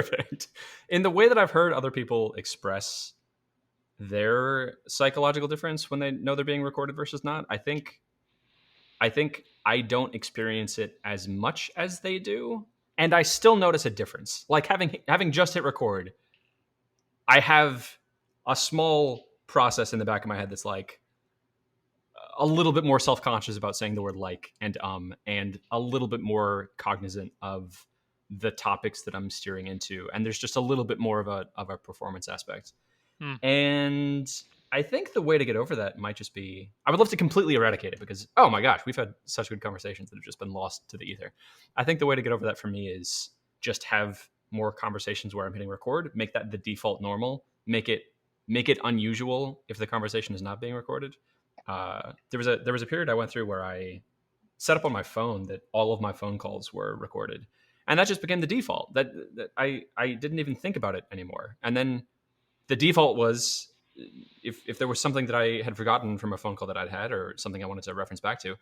Perfect. In the way that I've heard other people express their psychological difference when they know they're being recorded versus not, I think I don't experience it as much as they do, and I still notice a difference. Like having just hit record, I have a small process in the back of my head that's like a little bit more self-conscious about saying the word like and a little bit more cognizant of the topics that I'm steering into, and there's just a little bit more of a performance aspect. Hmm. And I think the way to get over that might just be, I would love to completely eradicate it because, oh my gosh, we've had such good conversations that have just been lost to the ether. I think the way to get over that for me is just have more conversations where I'm hitting record, make that the default normal, make it unusual if the conversation is not being recorded. There was a period I went through where I set up on my phone that all of my phone calls were recorded, and that just became the default. That I didn't even think about it anymore. And then the default was, if there was something that I had forgotten from a phone call that I'd had or something I wanted to reference back to,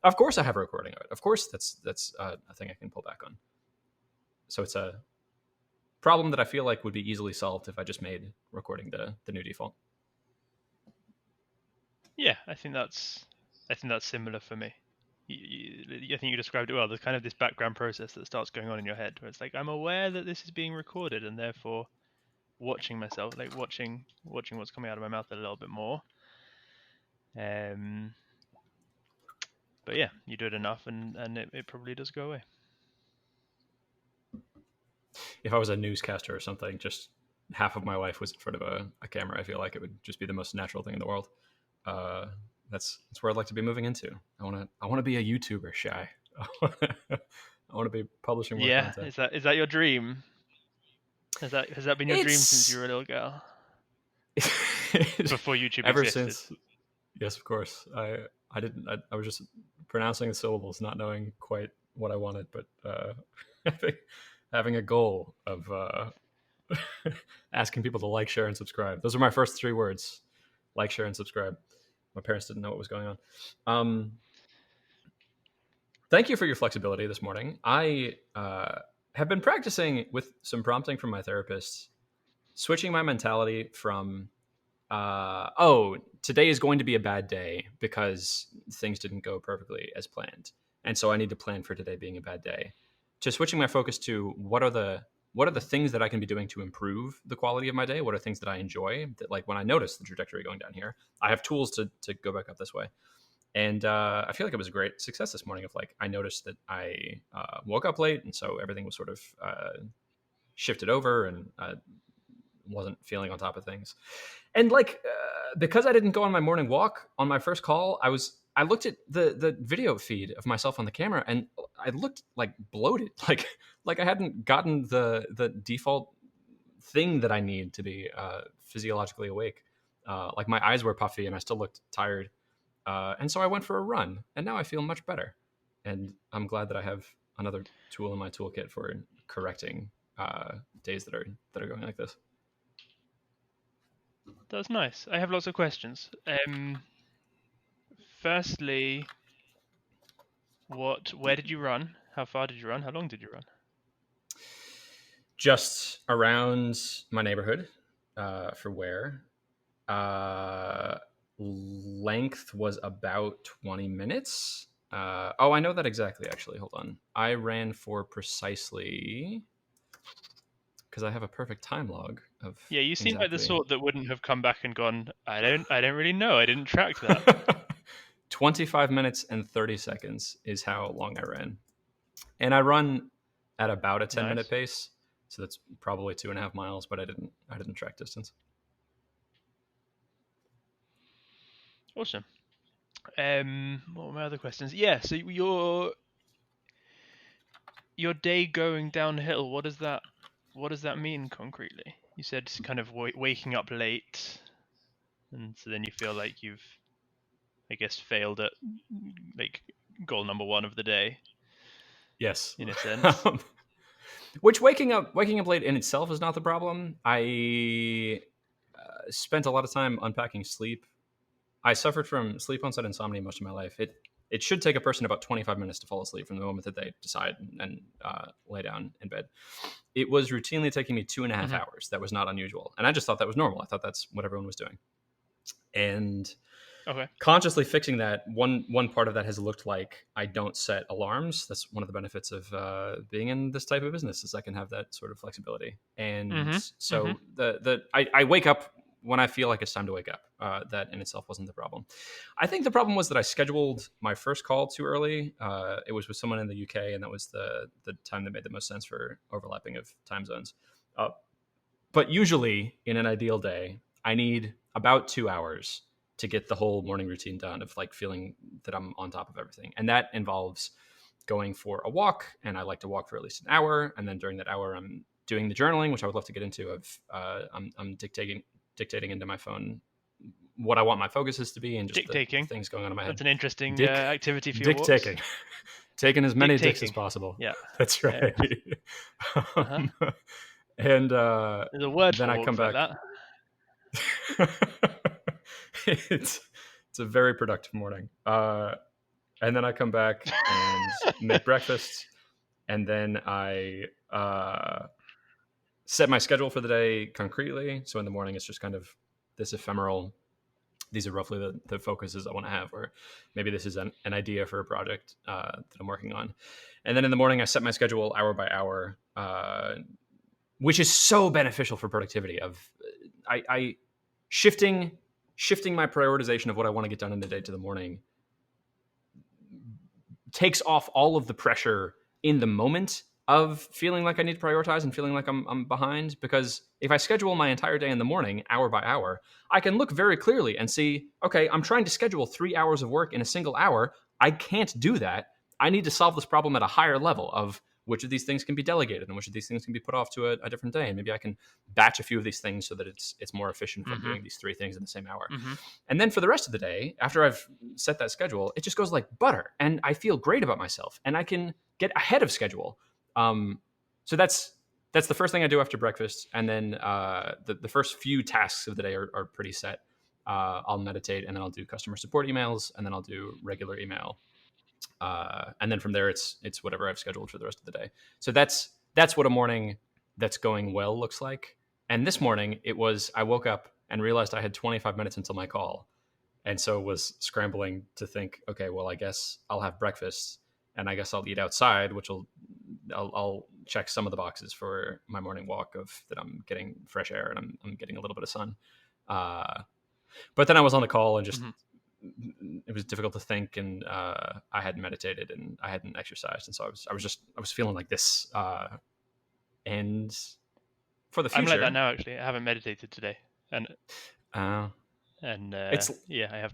of course I have a recording of it. Of course that's a thing I can pull back on. So it's a problem that I feel like would be easily solved if I just made recording the new default. Yeah, I think that's similar for me. I think you described it well. There's kind of this background process that starts going on in your head where it's like, I'm aware that this is being recorded, and therefore watching myself, like watching what's coming out of my mouth a little bit more. But yeah, you do it enough, and it probably does go away. If I was a newscaster or something, just half of my life was in front of a camera, I feel like it would just be the most natural thing in the world. That's where I'd like to be moving into. I want to be a YouTuber, Shai. I want to be publishing more content. Is that your dream? Has that been your dream since you were a little girl? Before YouTube ever existed? Since, yes, of course. I was just pronouncing the syllables, not knowing quite what I wanted, but having a goal of asking people to like, share, and subscribe. Those are my first 3 words: like, share, and subscribe. My parents didn't know what was going on. Thank you for your flexibility this morning. I have been practicing with some prompting from my therapist, switching my mentality from today is going to be a bad day because things didn't go perfectly as planned, and so I need to plan for today being a bad day, to switching my focus to what are the things that I can be doing to improve the quality of my day. What are things that I enjoy, that like when I notice the trajectory going down here, I have tools to go back up this way. And I feel like it was a great success this morning. Of like, I noticed that I woke up late, and so everything was sort of shifted over, and wasn't feeling on top of things. And like, because I didn't go on my morning walk on my first call, I looked at the video feed of myself on the camera, and I looked like bloated, like I hadn't gotten the default thing that I need to be physiologically awake. Like my eyes were puffy, and I still looked tired. And so I went for a run, and now I feel much better. And I'm glad that I have another tool in my toolkit for correcting days that are going like this. That's nice. I have lots of questions. Firstly, where did you run? How far did you run? How long did you run? Just around my neighborhood. For where? Length was about 20 minutes. I know that exactly, actually. Hold on. I ran for precisely, because I have a perfect time log of. Yeah, you seem like the exactly. sort that wouldn't have come back and gone, I don't really know. I didn't track that. 25 minutes and 30 seconds is how long I ran. And I run at about a 10-minute pace. So that's probably 2.5 miles, but I didn't track distance. Awesome. What were my other questions? Yeah, so your day going downhill, what does that mean concretely? You said kind of waking up late, and so then you feel like you've, I guess, failed at like goal number 1 of the day. Yes, in a sense. Which waking up late in itself is not the problem. I spent a lot of time unpacking sleep. I suffered from sleep onset insomnia most of my life. it should take a person about 25 minutes to fall asleep from the moment that they decide and lay down in bed. It was routinely taking me 2.5 hours. That was not unusual, and I just thought that was normal. I thought that's what everyone was doing. And Okay. consciously fixing that, one part of that has looked like I don't set alarms. That's one of the benefits of being in this type of business, is I can have that sort of flexibility. And Mm-hmm. Mm-hmm. so I wake up when I feel like it's time to wake up. That in itself wasn't the problem. I think the problem was that I scheduled my first call too early. It was with someone in the UK, and that was the time that made the most sense for overlapping of time zones. Uh, but usually, in an ideal day, I need about 2 hours to get the whole morning routine done, of like feeling that I'm on top of everything. And that involves going for a walk, and I like to walk for at least an hour. And then during that hour, I'm doing the journaling, which I would love to get into. I'm dictating into my phone what I want my focuses to be, and just Dick the taking. things going on in my head. That's an interesting Dick activity for your dick walks. taking, taking as Dick many dicks as taking. possible. Yeah. That's Yeah. right. Uh-huh. um, and There's a word then for I come walks like back. that. it's it's a very productive morning. And then I come back and make breakfast, and then I set my schedule for the day concretely. So in the morning, it's just kind of this ephemeral. These are roughly the focuses I want to have, or maybe this is an idea for a project that I'm working on. And then in the morning, I set my schedule hour by hour, which is so beneficial for productivity. I shifting shifting my prioritization of what I want to get done in the day to the morning takes off all of the pressure in the moment of feeling like I need to prioritize and feeling like I'm behind. Because if I schedule my entire day in the morning, hour by hour, I can look very clearly and see, okay, I'm trying to schedule 3 hours of work in a single hour. I can't do that. I need to solve this problem at a higher level of which of these things can be delegated and which of these things can be put off to a different day. And maybe I can batch a few of these things so that it's more efficient if I'm Mm-hmm. doing these three things in the same hour. Mm-hmm. And then for the rest of the day, after I've set that schedule, it just goes like butter, and I feel great about myself, and I can get ahead of schedule. So that's the first thing I do after breakfast, and then the first few tasks of the day are pretty set. I'll meditate, and then I'll do customer support emails, and then I'll do regular email, and then from there it's whatever I've scheduled for the rest of the day. So that's what a morning that's going well looks like. And this morning it was, I woke up and realized I had 25 minutes until my call, and so was scrambling to think, okay, well, I guess I'll have breakfast, and I guess I'll eat outside, which I'll check some of the boxes for my morning walk of that I'm getting fresh air and I'm getting a little bit of sun. Uh, but then I was on the call and just Mm-hmm. it was difficult to think, and I hadn't meditated and I hadn't exercised, and so I was feeling like this. And for the I'm like that future, now. Actually, I haven't meditated today, and uh, and it's yeah, I have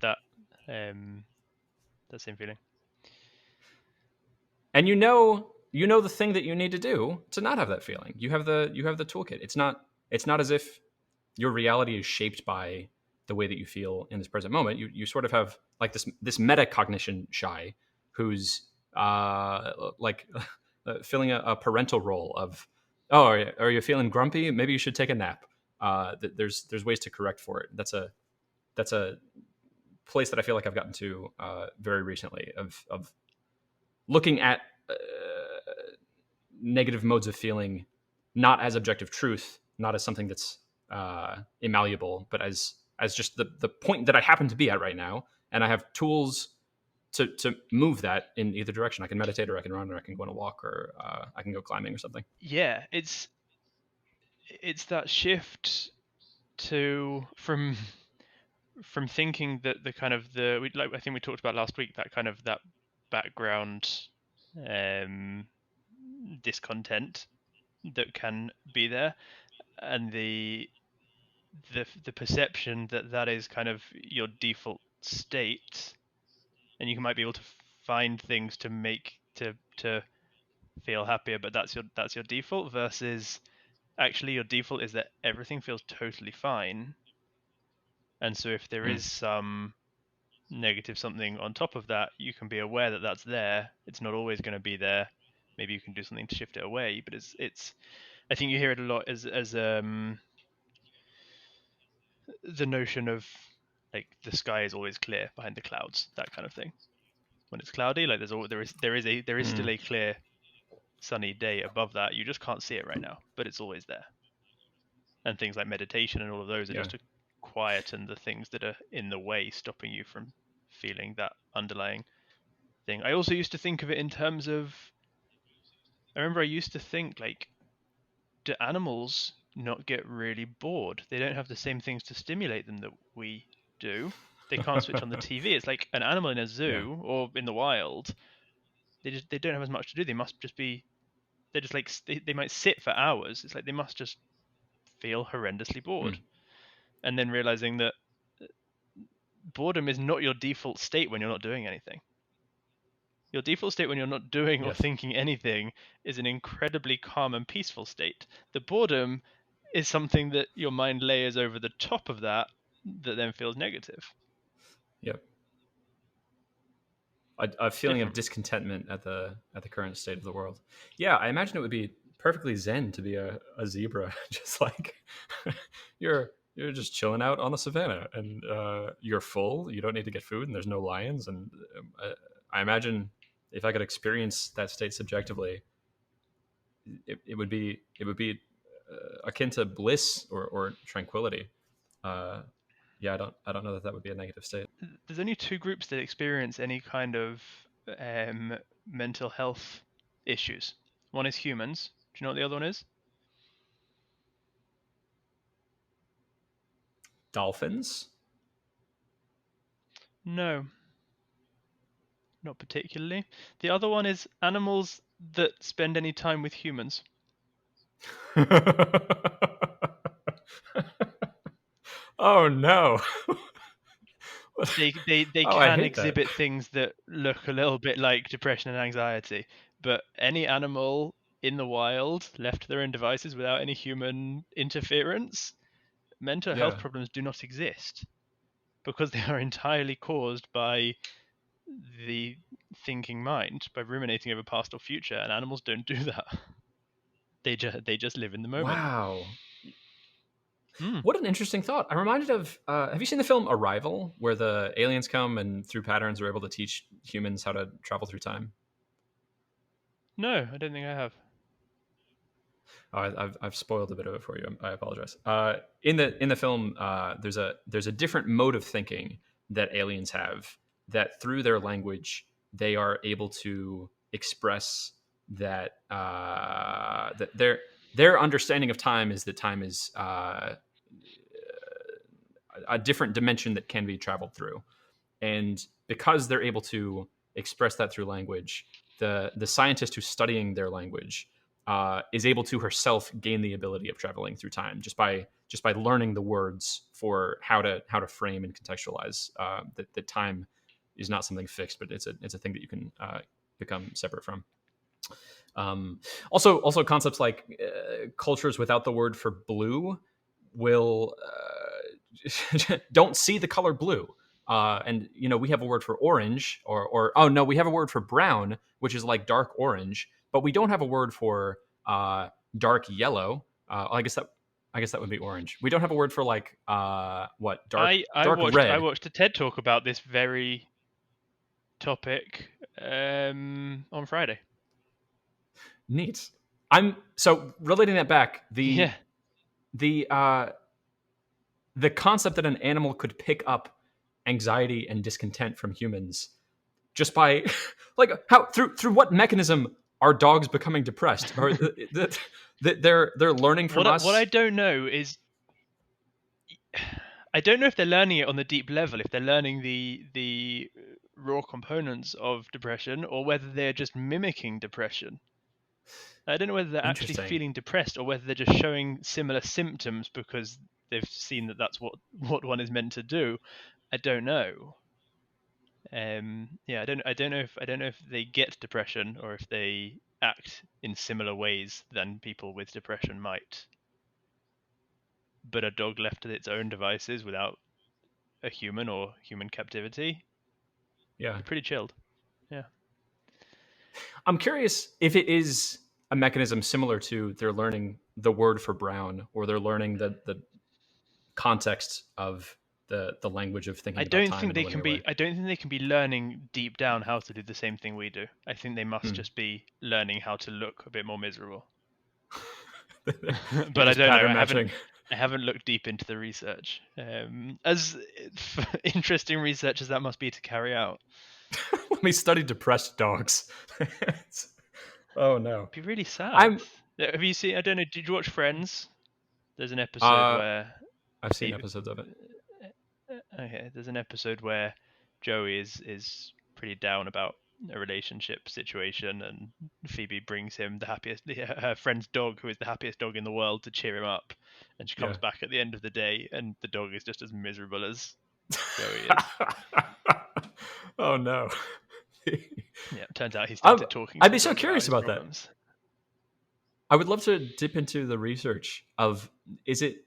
um that same feeling. and you know the thing that you need to do to not have that feeling. You have the toolkit. It's not as if your reality is shaped by the way that you feel in this present moment. You sort of have like this metacognition Shai, who's like filling a parental role of, oh, are you feeling grumpy? Maybe you should take a nap. There's ways to correct for it. That's a place that I feel like I've gotten to very recently of looking at negative modes of feeling not as objective truth, not as something that's immalleable, but as just the point that I happen to be at right now, and I have tools to move that in either direction. I can meditate, or I can run, or I can go on a walk, or I can go climbing or something. Yeah, it's that shift to from thinking that the kind of the we like I think we talked about last week, that kind of that background um discontent that can be there, and the perception that that is kind of your default state, and you might be able to find things to make to feel happier, but that's your default, versus actually your default is that everything feels totally fine. And so if there Mm. is some negative something on top of that, you can be aware that that's there. It's not always going to be there. Maybe you can do something to shift it away, but it's I think you hear it a lot as the notion of like the sky is always clear behind the clouds, that kind of thing. when it's cloudy. Like there is still Mm, a clear sunny day above that. You just can't see it right now, but it's always there. And things like meditation and all of those are yeah. just to quieten the things that are in the way, stopping you from feeling that underlying thing. I also used to think of it in terms of. I remember I used to think like, do animals not get really bored? They don't have the same things to stimulate them that we do. They can't switch on the TV. It's like an animal in a Yeah. zoo or in the wild. They don't have as much to do. They must just be. They're just like they might sit for hours. It's like they must just feel horrendously bored. Mm, And then realizing that boredom is not your default state when you're not doing anything. Your default state when you're not doing or yes. thinking anything is an incredibly calm and peaceful state. The boredom is something that your mind layers over the top of that then feels negative. Yep. A It's feeling of different. discontentment at the current state of the world. Yeah, I imagine it would be perfectly zen to be a zebra, just like you're just chilling out on the savannah, and you're full. You don't need to get food, and there's no lions. And I imagine if I could experience that state subjectively, it would be akin to bliss or tranquility. Uh, yeah, I don't know that that would be a negative state. There's only two groups that experience any kind of mental health issues. One is humans. Do you know what the other one is? Dolphins. No, not particularly. The other one is animals that spend any time with humans. Oh no. They Oh, I can hate that. exhibit things that look a little bit like depression and anxiety, but any animal in the wild left to their own devices without any human interference, mental health Yeah. problems do not exist because they are entirely caused by the thinking mind, by ruminating over past or future, and animals don't do that. They just live in the moment. Wow. Hmm. What an interesting thought. I'm reminded of have you seen the film Arrival, where the aliens come and through patterns are able to teach humans how to travel through time? No, I don't think I have. Oh, I've spoiled a bit of it for you. I apologize. In the film, there's a different mode of thinking that aliens have, that through their language they are able to express that their understanding of time is that time is a different dimension that can be traveled through. And because they're able to express that through language, the scientist who's studying their language is able to herself gain the ability of traveling through time just by learning the words for how to frame and contextualize that time is not something fixed, but it's a thing that you can become separate from. Also, concepts like cultures without the word for blue will don't see the color blue. And we have a word for orange, or oh no, we have a word for brown, which is like dark orange, but we don't have a word for dark yellow. I guess that would be orange. We don't have a word for like what dark I dark watched I red. watched a TED talk about this very topic on Friday. Neat. I'm so relating that back. The Yeah. the uh, the concept that an animal could pick up anxiety and discontent from humans just by like how through what mechanism are dogs becoming depressed, or that they're learning from What I us. don't know is I don't know if they're learning it on the deep level, if they're learning the raw components of depression, or whether they're just mimicking depression. I don't know whether they're actually Interesting. feeling depressed or whether they're just showing similar symptoms because they've seen that that's what one is meant to do. I don't know. Yeah, I don't know if they get depression or if they act in similar ways than people with depression might. But a dog left to its own devices without a human or human captivity, Yeah, be pretty chilled. Yeah. I'm curious if it is a mechanism similar to they're learning the word for brown, or they're learning the context of the language of I thinking about don't time think in a they can linear be. way. I don't think they can be learning deep down how to do the same thing we do. I think they must Hmm. just be learning how to look a bit more miserable. You're But I just don't know. pattern I haven't. matching. I haven't looked deep into the research. As interesting research as that must be to carry out, Let me study depressed dogs. Oh no. it'd be really sad. I'm Have you seen? I don't know. Did you watch Friends? There's an episode uh where I've seen Phoebe. episodes of it. Okay, there's an episode where Joey is pretty down about a relationship situation, and Phoebe brings him the happiest, her friend's dog, who is the happiest dog in the world, to cheer him up. And she Yeah. comes back at the end of the day, and the dog is just as miserable as Joey is. Oh no. Yeah, it turns out he I'm, started talking to I'd the be so dog about curious his about that. problems. I would love to dip into the research of, is it,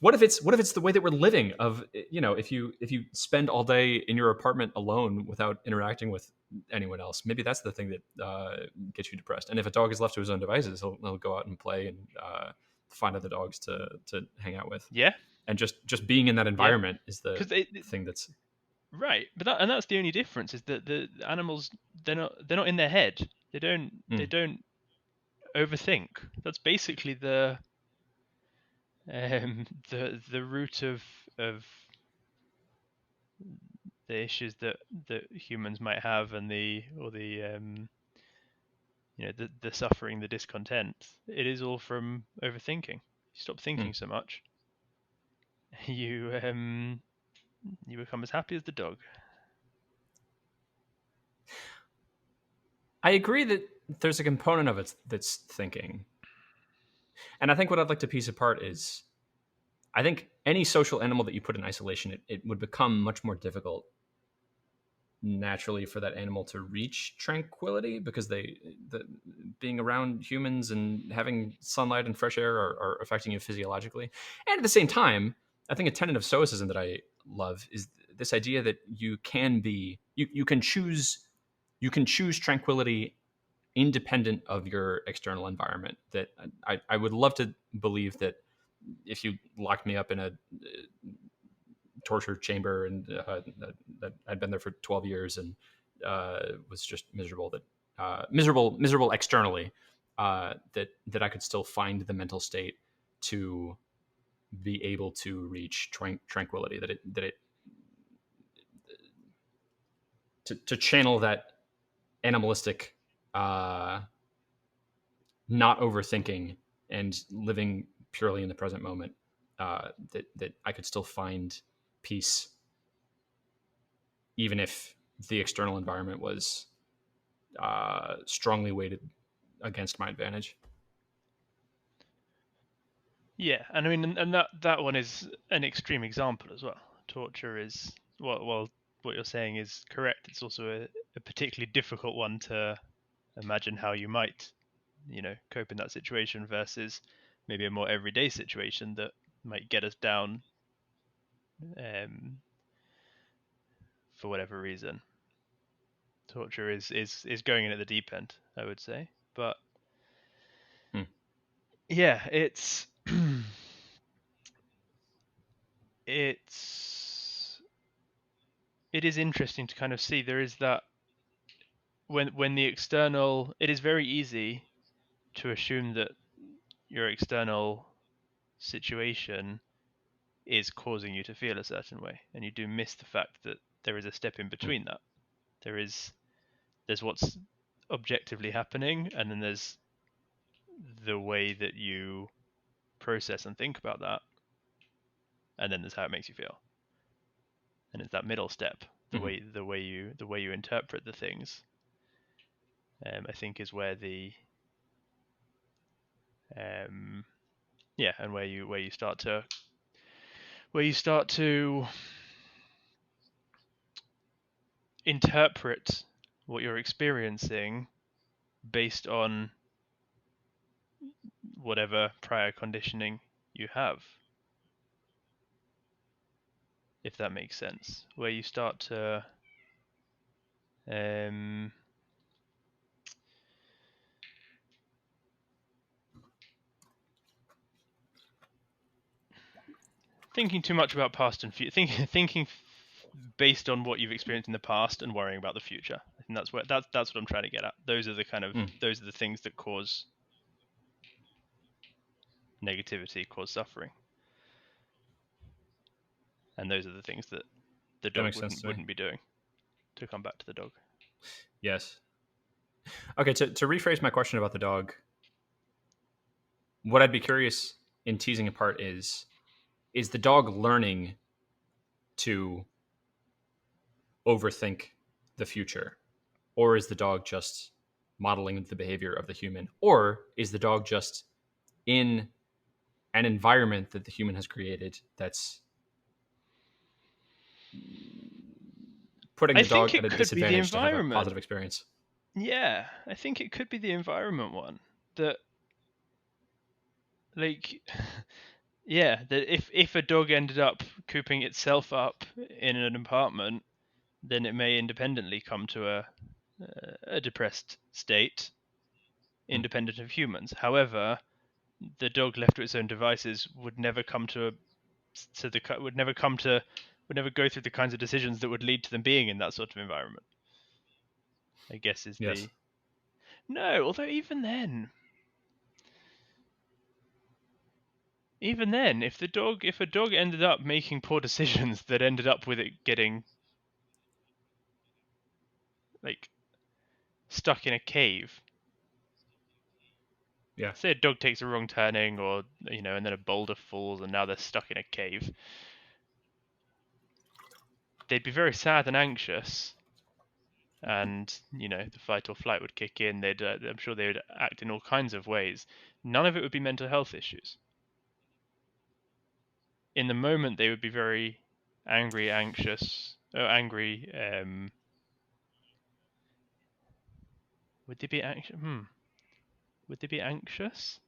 what if it's the way that we're living of, if you spend all day in your apartment alone without interacting with anyone else, maybe that's the thing that gets you depressed. And if a dog is left to his own devices, he'll go out and play and find other dogs to hang out with. Yeah, And just being in that yeah, environment is the because thing that's right, but that's the only difference is that the animals they're not in their head. They mm, don't overthink. That's basically the root of the issues that humans might have, and the the suffering, the discontent. It is all from overthinking. You stop mm. thinking so much, you you become as happy as the dog. I agree that there's a component of it that's thinking. And I think what I'd like to piece apart is, I think any social animal that you put in isolation, it would become much more difficult naturally for that animal to reach tranquility, because being around humans and having sunlight and fresh air are affecting you physiologically. And at the same time, I think a tenet of Stoicism that I love is this idea that you can choose tranquility independent of your external environment. That I would love to believe that if you locked me up in a torture chamber and that I'd been there for 12 years and was just miserable, that miserable externally, that I could still find the mental state to be able to reach tranquility, that it to channel that animalistic, uh, not overthinking and living purely in the present moment, that I could still find peace even if the external environment was strongly weighted against my advantage. Yeah, and I mean, and that one is an extreme example as well. Torture is well, what you're saying is correct. It's also a particularly difficult one to imagine how you might, cope in that situation versus maybe a more everyday situation that might get us down, um, for whatever reason. Torture is going in at the deep end, I would say. But Hmm. yeah, it's it is interesting to kind of see there is that when the external, it is very easy to assume that your external situation is causing you to feel a certain way, and you do miss the fact that there is a step in Hmm. between that. There's what's objectively happening, and then there's the way that you process and think about that, and then there's how it makes you feel. And it's that middle step, the Hmm. way you interpret the things, I think is where the um, yeah, and where you start to interpret what you're experiencing based on whatever prior conditioning you have, if that makes sense. Where you start to um, thinking too much about past and future, thinking based on what you've experienced in the past and worrying about the future. I think that's what I'm trying to get at. Those are the things that cause negativity, cause suffering, and those are the things that the That dog makes sense wouldn't to me. wouldn't be doing. To come back to the dog. Yes. Okay, to rephrase my question about the dog, what I'd be curious in teasing apart is the dog learning to overthink the future? Or is the dog just modeling the behavior of the human? Or is the dog just in an environment that the human has created that's putting I the dog think at it a could be the disadvantage to have a environment. positive experience? Yeah, I think it could be the environment one. That like yeah, that if a dog ended up cooping itself up in an apartment, then it may independently come to a depressed state, Hmm. independent of humans. However, the dog left to its own devices would never come to the would never go through the kinds of decisions that would lead to them being in that sort of environment. I guess is Yes. the no. Although even then, if a dog ended up making poor decisions that ended up with it getting like stuck in a cave. Yeah. Say a dog takes a wrong turning, or and then a boulder falls, and now they're stuck in a cave. They'd be very sad and anxious, and the fight or flight would kick in. I'm sure they would act in all kinds of ways. None of it would be mental health issues. In the moment, they would be very angry, anxious, angry. Would they be anxious? Would they be anxious?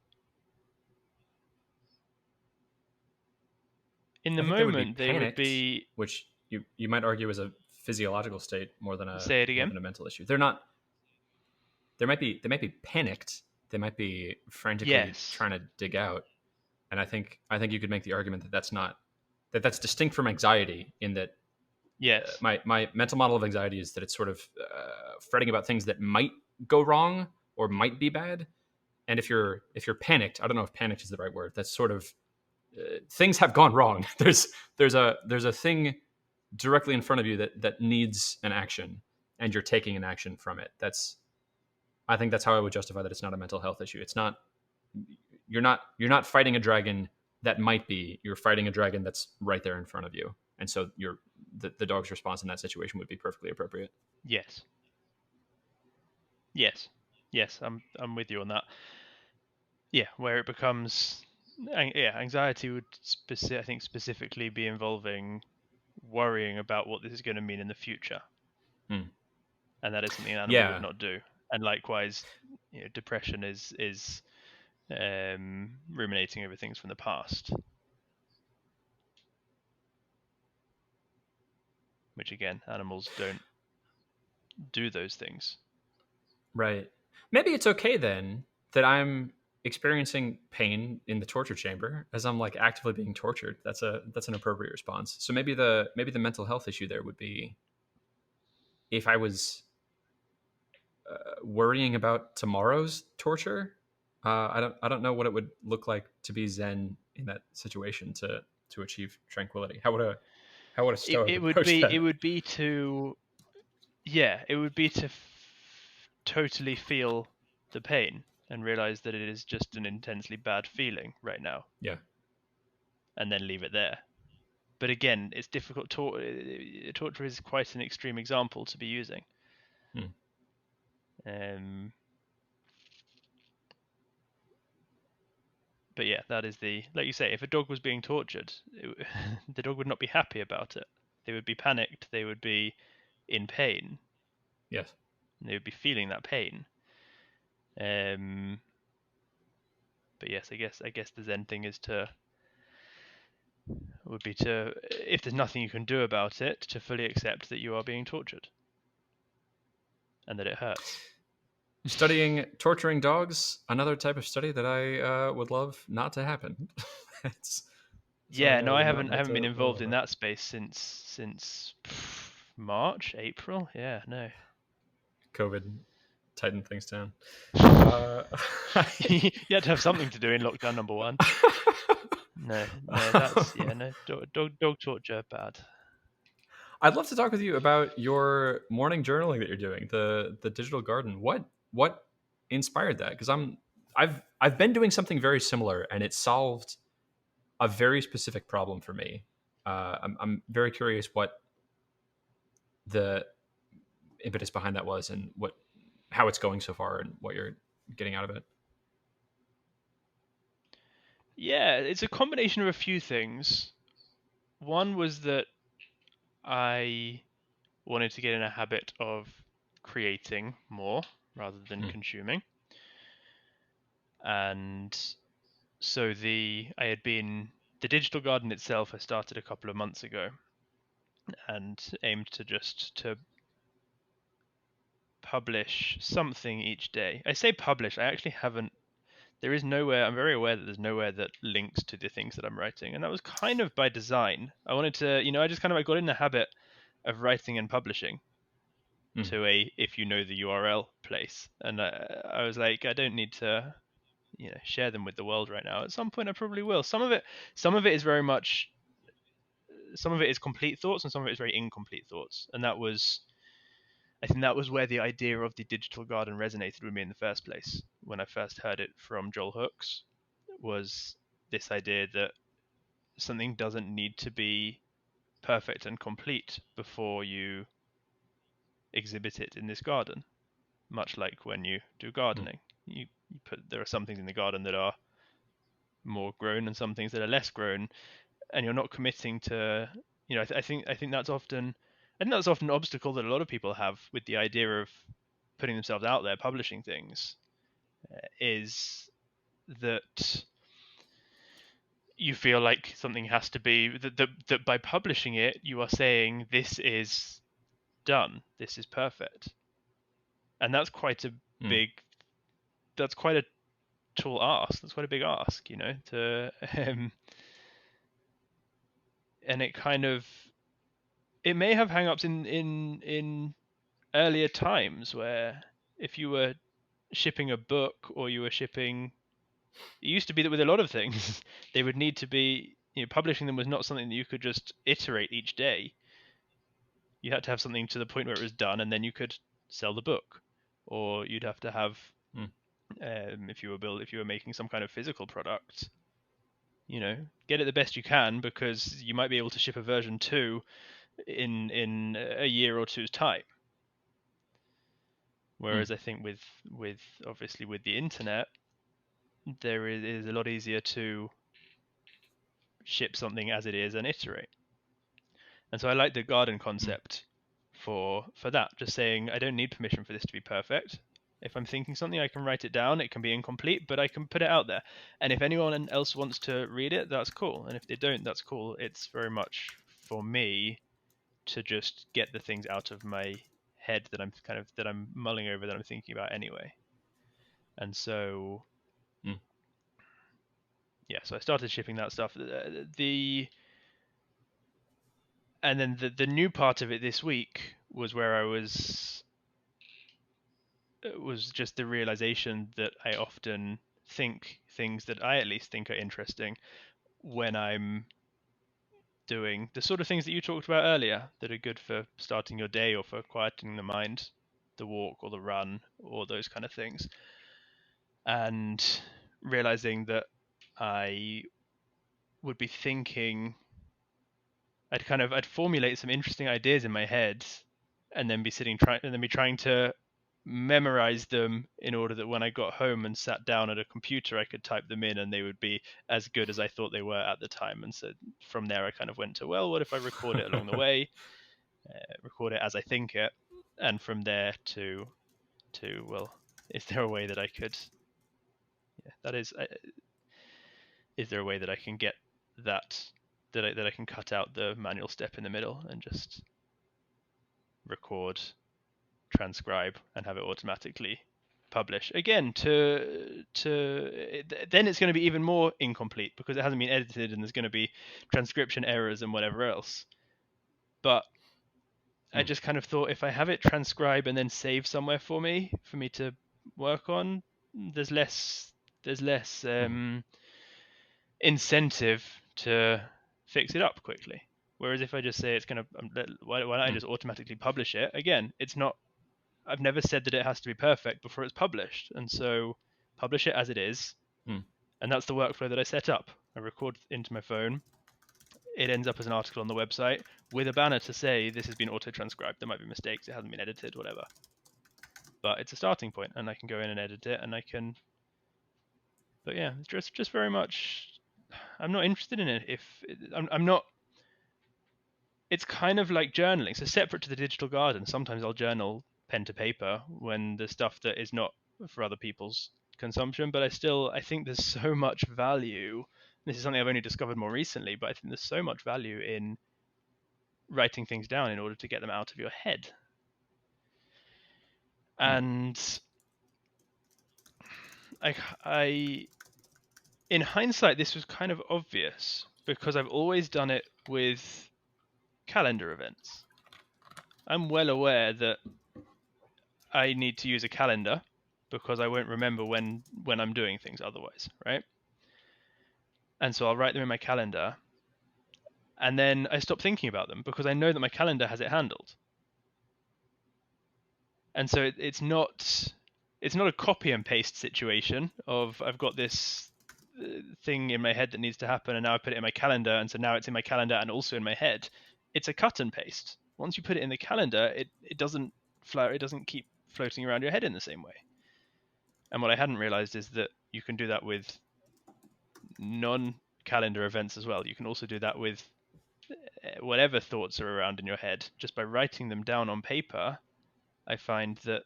In the I think they would be moment, they would panicked, be. which you might argue is a physiological state Say it more again. than a mental issue. They're not. They might be panicked. They might be frantically Yes. trying to dig out. And I think you could make the argument that that's distinct from anxiety in that Yes. my mental model of anxiety is that it's sort of fretting about things that might go wrong or might be bad. And if you're panicked, I don't know if panicked is the right word. That's sort of things have gone wrong. There's a thing directly in front of you that needs an action, and you're taking an action from it. I think that's how I would justify that it's not a mental health issue. It's not you're not fighting a dragon that might be. You're fighting a dragon that's right there in front of you. And so the dog's response in that situation would be perfectly appropriate. Yes. Yes. Yes. I'm with you on that. Yeah, where it becomes anxiety would I think specifically be involving worrying about what this is going to mean in the future, Hmm. and that is something an animal would Yeah, not do. And likewise, depression is ruminating over things from the past, which again, animals don't do those things. right. Maybe it's okay then that I'm experiencing pain in the torture chamber as I'm like actively being tortured. That's an appropriate response. So maybe the mental health issue there would be if I was worrying about tomorrow's torture. I don't know what it would look like to be zen in that situation to achieve tranquility. How would a stoic It would approach be that? it would be to totally feel the pain and realize that it is just an intensely bad feeling right now, Yeah. and then leave it there. But again, it's difficult. Torture is quite an extreme example to be using. Hmm. Um, but yeah, that is like you say. If a dog was being tortured, the dog would not be happy about it. They would be panicked. They would be in pain. Yes. They would be feeling that pain. Um, but yes, I guess the Zen thing would be to, if there's nothing you can do about it, to fully accept that you are being tortured and that it hurts. Studying torturing dogs, another type of study that I would love not to happen. it's So I Yeah, no, know I not haven't I not haven't been to run involved in over. that space since March, April. Yeah, no. COVID tightened things down. You Uh, had to have something to do in lockdown number one. No, no, that's yeah, no. Dog torture, bad. I'd love to talk with you about your morning journaling that you're doing, the digital garden. What inspired that? Because I've been doing something very similar, and it solved a very specific problem for me. I'm very curious what the impetus behind that was, and what how it's going so far, and what you're getting out of it. Yeah, it's a combination of a few things. One was that I wanted to get in a habit of creating more rather than Mm, consuming. And so the digital garden itself I started a couple of months ago and aimed to just to publish something each day. I say publish, I actually haven't there is nowhere I'm very aware that there's nowhere that links to the things that I'm writing, and that was kind of by design. I wanted to, I just kind of I got in the habit of writing and publishing mm, to a if you know the URL place, and I was like, I don't need to share them with the world right now. At some point I probably will. Some of it is very much some of it is complete thoughts and some of it is very incomplete thoughts, and I think that was where the idea of the digital garden resonated with me in the first place when I first heard it from Joel Hooks. Was this idea that something doesn't need to be perfect and complete before you exhibit it in this garden, much like when you do mm, gardening. You put there are some things in the garden that are more grown and some things that are less grown, and you're not committing to. I think that's often an obstacle that a lot of people have with the idea of putting themselves out there, publishing things, is that you feel like something has to be that by publishing it you are saying this is done, this is perfect, and mm, big that's quite a tall ask. That's quite a big ask, to and it may have hang-ups in earlier times where if you were shipping a book or you were shipping, it used to be that with a lot of things they would need to be, publishing them was not something that you could just iterate each day. You had to have something to the point where it was done, and then you could sell the book, or you'd have to have, mm, if you were making some kind of physical product, get it the best you can, because you might be able to ship a version 2 in a year or two's time. mm, Whereas I think with obviously with the internet, there is a lot easier to ship something as it is and iterate. And so I like the garden mm, concept for that. Just saying I don't need permission for this to be perfect. If I'm thinking something, I can write it down. It can be incomplete, but I can put it out there. And if anyone else wants to read it, that's cool. And if they don't, that's cool. It's very much for me to just get the things out of my head that I'm mulling over, that I'm thinking about anyway. And so mm, yeah, so I started shipping that stuff. The and then the new part of it this week was where I was just the realization that I often think things that I at least think are interesting when I'm doing the sort of things that you talked about earlier that are good for starting your day or for quieting the mind, the walk or the run or those kind of things. And realizing that I would be thinking I'd formulate some interesting ideas in my head and then be trying to memorize them in order that when I got home and sat down at a computer I could type them in and they would be as good as I thought they were at the time. And so from there I kind of went to, well, what if I record it along the way, record it as I think it, and from there to well, is there a way that I could, yeah, that is there a way that I can get that that I can cut out the manual step in the middle and just record, transcribe, and have it automatically publish again then it's going to be even more incomplete because it hasn't been edited and there's going to be transcription errors and whatever else. But I Mm, just kind of thought if I have it transcribe and then save somewhere for me to work on, there's less mm, incentive to fix it up quickly. Whereas if I just say it's going to, why don't I mm, just automatically publish it? Again, it's not. I've never said that it has to be perfect before it's published, and so publish it as it is, mm, and that's the workflow that I set up. I record into my phone. It ends up as an article on the website with a banner to say this has been auto-transcribed. There might be mistakes. It hasn't been edited, whatever. But it's a starting point, and I can go in and edit it, and I can. But yeah, it's just very much. I'm not interested in it. If I'm not. It's kind of like journaling. So separate to the digital garden, sometimes I'll journal pen to paper when there's stuff that is not for other people's consumption. But I think there's so much value. This is something I've only discovered more recently, but I think there's so much value in writing things down in order to get them out of your head. mm, And I, I in hindsight, this was kind of obvious because I've always done it with calendar events. I'm well aware that I need to use a calendar because I won't remember when I'm doing things otherwise, right? And so I'll write them in my calendar, and then I stop thinking about them because I know that my calendar has it handled. And so it's not a copy and paste situation of I've got this thing in my head that needs to happen, and now I put it in my calendar, and so now it's in my calendar and also in my head. It's a cut and paste. Once you put it in the calendar, it doesn't flow. It doesn't keep floating around your head in the same way. And what I hadn't realized is that you can do that with non-calendar events as well. You can also do that with whatever thoughts are around in your head just by writing them down on paper. I find that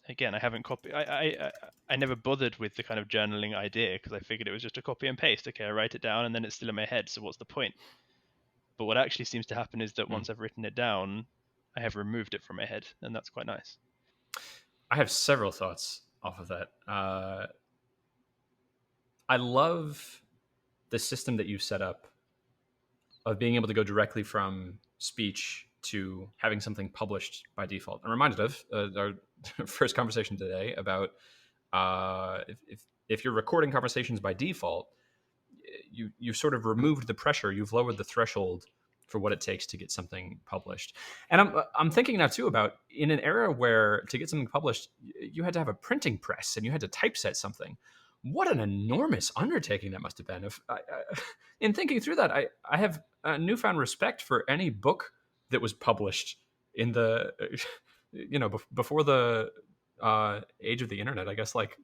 again, I haven't copied. I never bothered with the kind of journaling idea because I figured it was just a copy and paste. Okay, I write it down and then it's still in my head. So what's the point? But what actually seems to happen is that mm. once I've written it down, I have removed it from my head, and that's quite nice. I have several thoughts off of that. I love the system that you set up of being able to go directly from speech to having something published by default. I'm reminded of our first conversation today about if you're recording conversations by default, you've sort of removed the pressure, you've lowered the threshold for what it takes to get something published. And I'm thinking now too about in an era where to get something published, you had to have a printing press and you had to typeset something. What an enormous undertaking that must have been. In thinking through that, I have a newfound respect for any book that was published in the, before the age of the internet. I guess like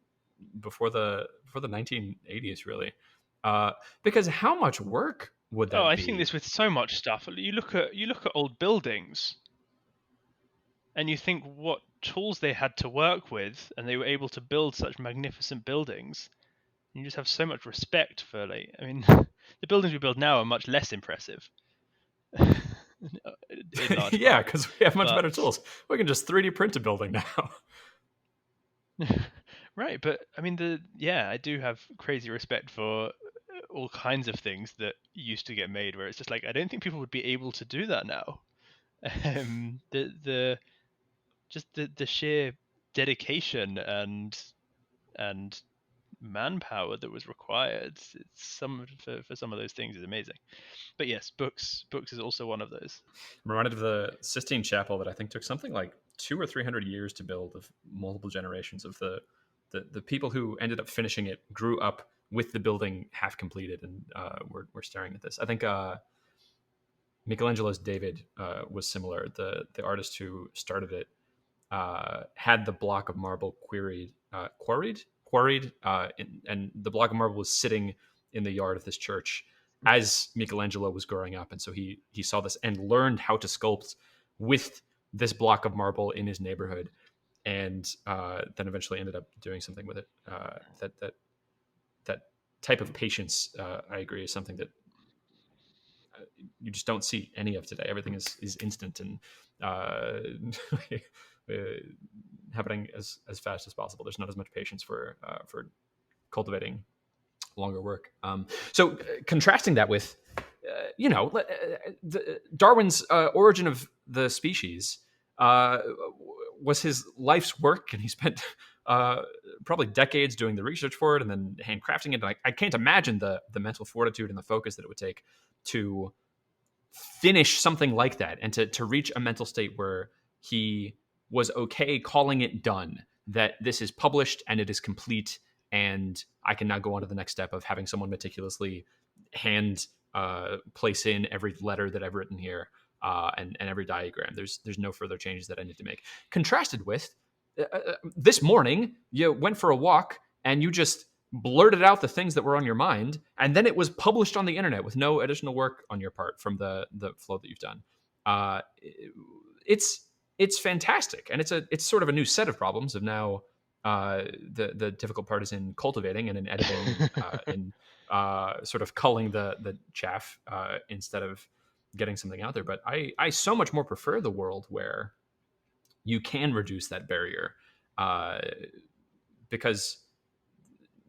before the 1980s, really. Uh, because how much work would Oh, that I think be? this with so much stuff. You look at old buildings and you think what tools they had to work with, and they were able to build such magnificent buildings. You just have so much respect for, like, I mean, the buildings we build now are much less impressive, in large Yeah, part. because we have much But better tools. We can just 3D print a building now. right, but I mean, I do have crazy respect for all kinds of things that used to get made, where it's just like I don't think people would be able to do that now. The just the sheer dedication and manpower that was required. It's some for some of those things is amazing. But yes, books is also one of those. I'm reminded of the Sistine Chapel that I think took something like 200 or 300 years to build, of multiple generations of the people who ended up finishing it grew up with the building half completed, and we're staring at this. I think Michelangelo's David was similar. The artist who started it had the block of marble quarried, and the block of marble was sitting in the yard of this church as Michelangelo was growing up, and so he saw this and learned how to sculpt with this block of marble in his neighborhood, and then eventually ended up doing something with it. That type of patience, I agree, is something that you just don't see any of today. Everything is instant and uh, happening as fast as possible. There's not as much patience for cultivating longer work. So contrasting that with, Darwin's Origin of the Species uh, was his life's work, and he spent uh, probably decades doing the research for it and then handcrafting it. I can't imagine the mental fortitude and the focus that it would take to finish something like that and to reach a mental state where he was okay calling it done, that this is published and it is complete, and I can now go on to the next step of having someone meticulously hand place in every letter that I've written here, and every diagram. There's no further changes that I need to make. Contrasted with this morning, you went for a walk and you just blurted out the things that were on your mind, and then it was published on the internet with no additional work on your part from the flow that you've done. Uh, it's it's fantastic, and it's sort of a new set of problems of now. The difficult part is in cultivating and in editing, in sort of culling the chaff instead of getting something out there. But I so much more prefer the world where you can reduce that barrier, uh, because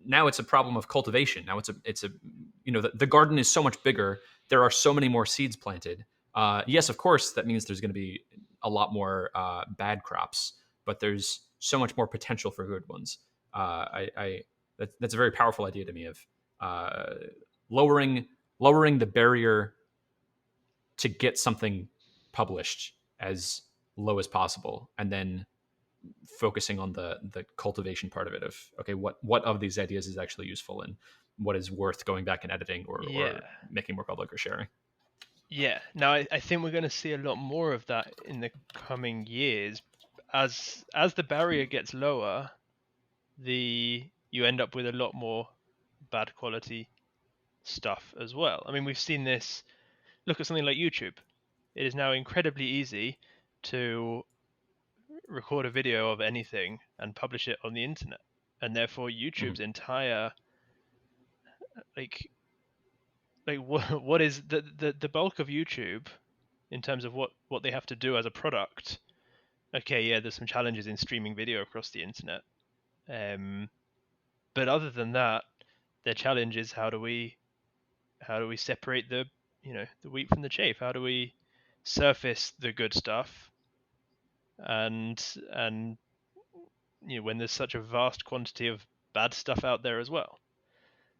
now it's a problem of cultivation. Now it's a the garden is so much bigger. There are so many more seeds planted. Yes, of course, that means there's going to be a lot more bad crops, but there's so much more potential for good ones. That's a very powerful idea to me of uh, lowering lowering the barrier to get something published as low as possible, and then focusing on the cultivation part of it of, okay, what of these ideas is actually useful and what is worth going back and editing Yeah. or making more public or sharing. Yeah. Now I think we're going to see a lot more of that in the coming years. As the barrier gets lower, you end up with a lot more bad quality stuff as well. I mean, we've seen this. Look at something like YouTube. It is now incredibly easy to record a video of anything and publish it on the internet. And therefore Mhm. YouTube's entire like what is the bulk of YouTube in terms of what they have to do as a product. Okay, yeah, there's some challenges in streaming video across the internet. Um, but other than that, their challenge is how do we separate the wheat from the chaff? How do we surface the good stuff and when there's such a vast quantity of bad stuff out there as well?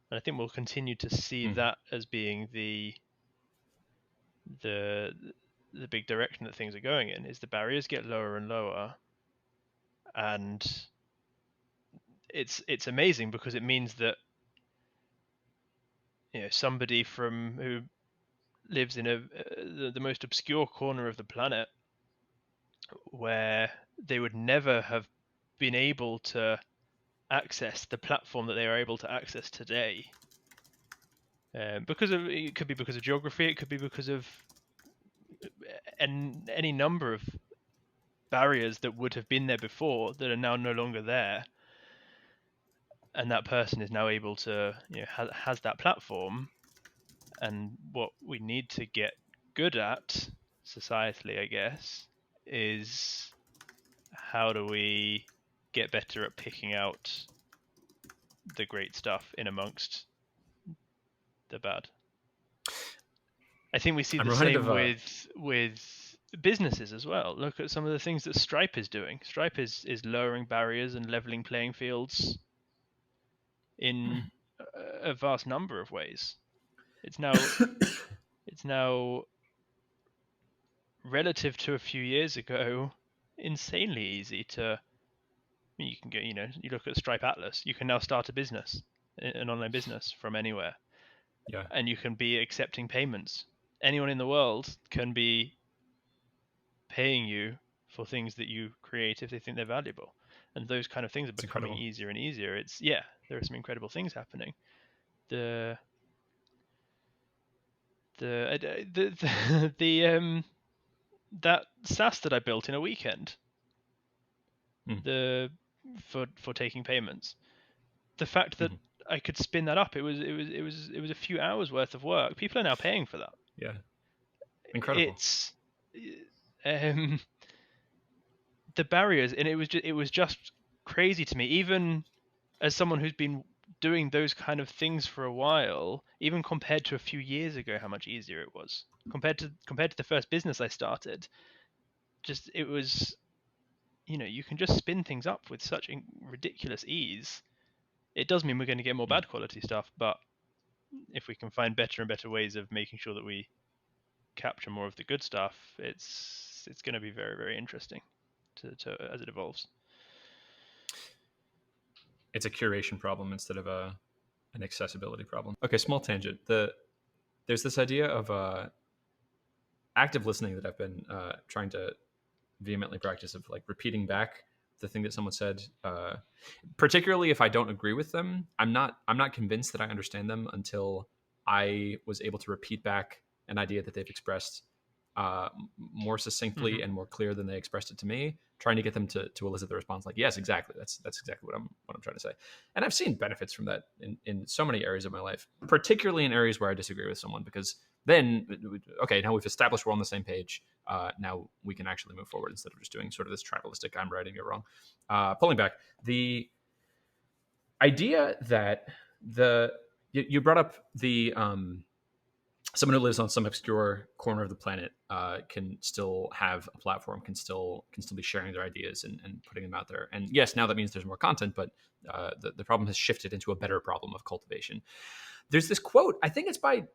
And I think we'll continue to see Mhm. that as being the the big direction that things are going in, is the barriers get lower and lower, and it's amazing because it means that somebody from who lives in the most obscure corner of the planet where they would never have been able to access the platform that they are able to access today, because of it could be because of geography, it could be because of any number of barriers that would have been there before that are now no longer there, and that person is now able to has that platform. And what we need to get good at societally, I guess, is how do we get better at picking out the great stuff in amongst the bad. I think we see I'm the reminded same of with businesses as well. Look at some of the things that Stripe is doing. Stripe is lowering barriers and leveling playing fields in a vast number of ways. It's now it's now relative to a few years ago insanely easy to. You can get you look at Stripe Atlas. You can now start a business, an online business from anywhere, yeah, and you can be accepting payments. Anyone in the world can be paying you for things that you create if they think they're valuable. And those kind of things are it's becoming incredible. easier and easier. There are some incredible things happening. The the that SaaS that I built in a weekend, Mm. the for taking payments. The fact that Mhm. I could spin that up, it was a few hours worth of work. People are now paying for that. Yeah, incredible. It's um the barriers, and it was just crazy to me, even as someone who's been doing those kind of things for a while, even compared to a few years ago, how much easier it was compared to the first business I started. Just it was, you can just spin things up with such ridiculous ease. It does mean we're going to get more Mm. bad quality stuff, but if we can find better and better ways of making sure that we capture more of the good stuff, it's going to be very, very interesting to as it evolves. It's a curation problem instead of an accessibility problem. Okay, small tangent. There's this idea of active listening that I've been trying to vehemently practice, of like repeating back the thing that someone said, particularly if I don't agree with them. I'm not convinced that I understand them until I was able to repeat back an idea that they've expressed more succinctly Mm-hmm. and more clear than they expressed it to me, trying to get them to elicit the response like, yes, exactly, that's exactly what I'm trying to say. And I've seen benefits from that in so many areas of my life, particularly in areas where I disagree with someone, because then, okay, now we've established we're on the same page. Now we can actually move forward instead of just doing sort of this tribalistic, I'm right and you're wrong. Pulling back, the idea that you brought up the someone who lives on some obscure corner of the planet can still have a platform, can still be sharing their ideas and putting them out there. And yes, now that means there's more content, but the problem has shifted into a better problem of cultivation. There's this quote. I think it's by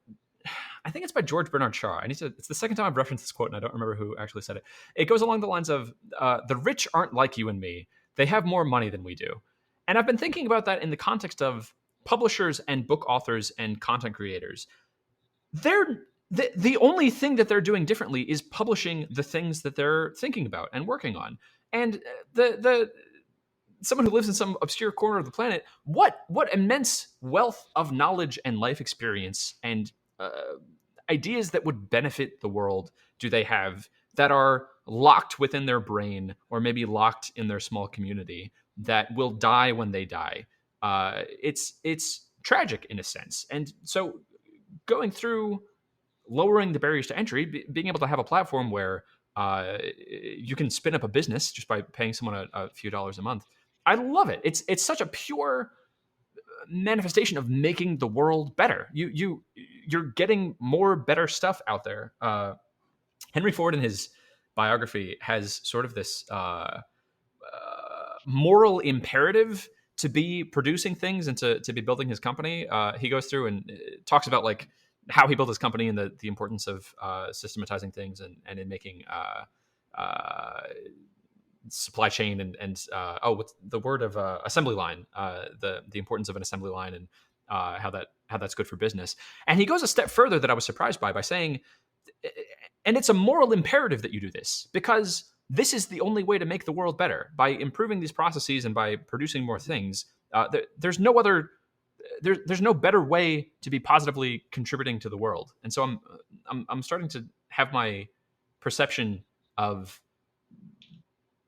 George Bernard Shaw. It's the second time I've referenced this quote, and I don't remember who actually said it. It goes along the lines of, "The rich aren't like you and me. They have more money than we do." And I've been thinking about that in the context of publishers and book authors and content creators. They're the only thing that they're doing differently is publishing the things that they're thinking about and working on. And the someone who lives in some obscure corner of the planet, what immense wealth of knowledge and life experience and uh, ideas that would benefit the world do they have that are locked within their brain or maybe locked in their small community that will die when they die? It's tragic in a sense, and so going through lowering the barriers to entry, being able to have a platform where you can spin up a business just by paying someone a few dollars a month. I love it. It's such a pure manifestation of making the world better. You're getting more better stuff out there. Henry Ford in his biography has sort of this moral imperative to be producing things and to be building his company. He goes through and talks about like how he built his company and the importance of systematizing things and in making supply chain and what's the word of assembly line, the importance of an assembly line and how that's good for business. And he goes a step further that I was surprised by saying, and it's a moral imperative that you do this because this is the only way to make the world better by improving these processes and by producing more things. There's no other there's no better way to be positively contributing to the world. And so I'm starting to have my perception of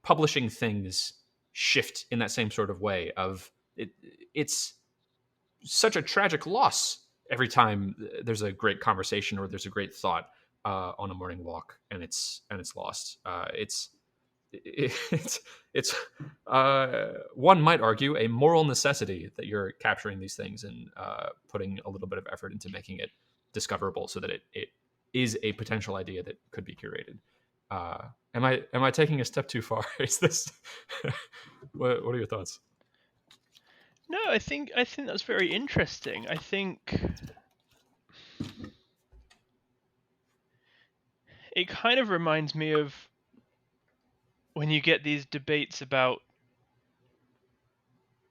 publishing things shift in that same sort of way of it's such a tragic loss every time there's a great conversation or there's a great thought on a morning walk and it's lost. It's one might argue a moral necessity that you're capturing these things and putting a little bit of effort into making it discoverable so that it is a potential idea that could be curated. Am I taking a step too far? Is this what are your thoughts? No, I think that's very interesting. I think it kind of reminds me of when you get these debates about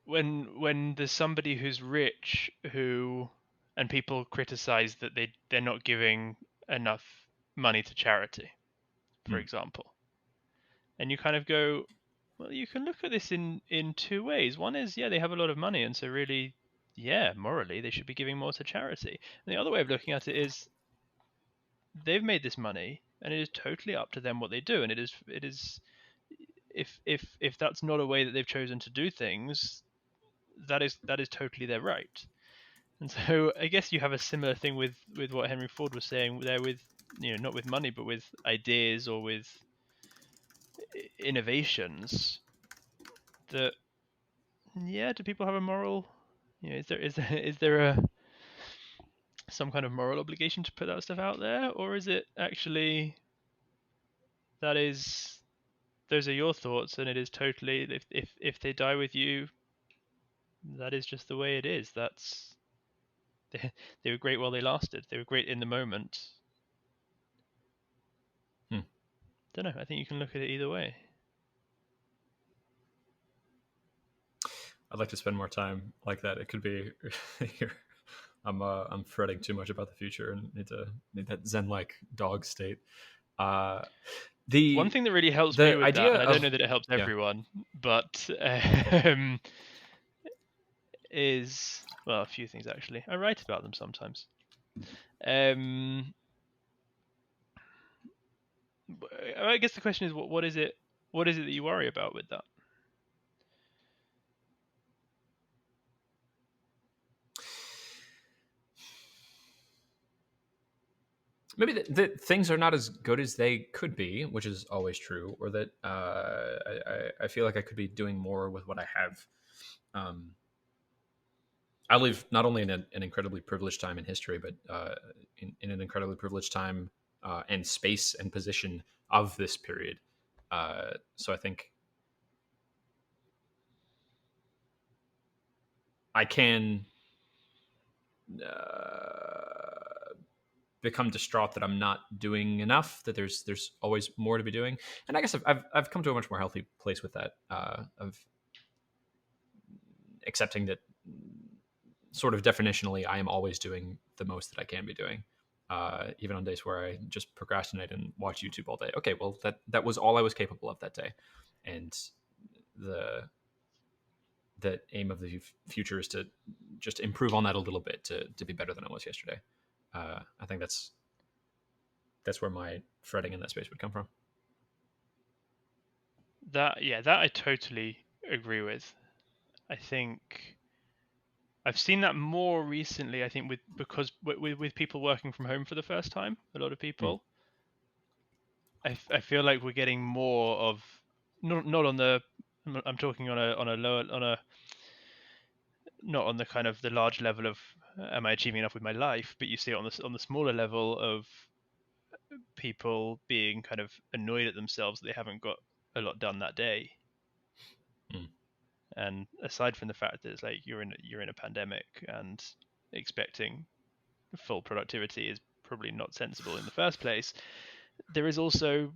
when there's somebody who's rich who and people criticize that they're not giving enough money to charity, for Hmm. example. And you kind of go, well, you can look at this in two ways. One is, yeah, they have a lot of money, and so really, yeah, morally they should be giving more to charity. And the other way of looking at it is they've made this money, and it is totally up to them what they do. And it is if that's not a way that they've chosen to do things, that is totally their right. And so I guess you have a similar thing with what Henry Ford was saying there with not with money but with ideas or with innovations that, yeah, do people have a moral, is there a some kind of moral obligation to put that stuff out there, or is it actually that is those are your thoughts, and it is totally, if they die with you, that is just the way it is. That's they were great while they lasted. They were great in the moment. Hmm. Don't know. I think you can look at it either way. I'd like to spend more time like that. It could be I'm fretting too much about the future and need that zen like dog state. Uh, One the thing that really helps me the with that, idea and I don't of know that it helps yeah. everyone, but is, well, a few things actually. I write about them sometimes. Um, I guess the question is, what is it? What is it that you worry about with that? Maybe that things are not as good as they could be, which is always true, or that I feel like I could be doing more with what I have. Um, I live not only in an incredibly privileged time in history, but in an incredibly privileged time and space and position of this period. So I think I can uh, become distraught that I'm not doing enough. That there's always more to be doing, and I guess I've come to a much more healthy place with that. Of accepting that sort of definitionally I am always doing the most that I can be doing. Even on days where I just procrastinate and watch YouTube all day. Okay, well that was all I was capable of that day, and the the aim of the future is to just improve on that a little bit to be better than I was yesterday. I think that's where my fretting in that space would come from. That I totally agree with. I think I've seen that more recently. I think because with people working from home for the first time, a lot of Mm, people, I feel like we're getting more of, not on the, I'm talking on a lower, on a, not on the kind of the large level of am I achieving enough with my life, but you see it on the smaller level of people being kind of annoyed at themselves that they haven't got a lot done that day. mm, And aside from the fact that it's like you're in a pandemic, and expecting full productivity is probably not sensible in the first place, there is also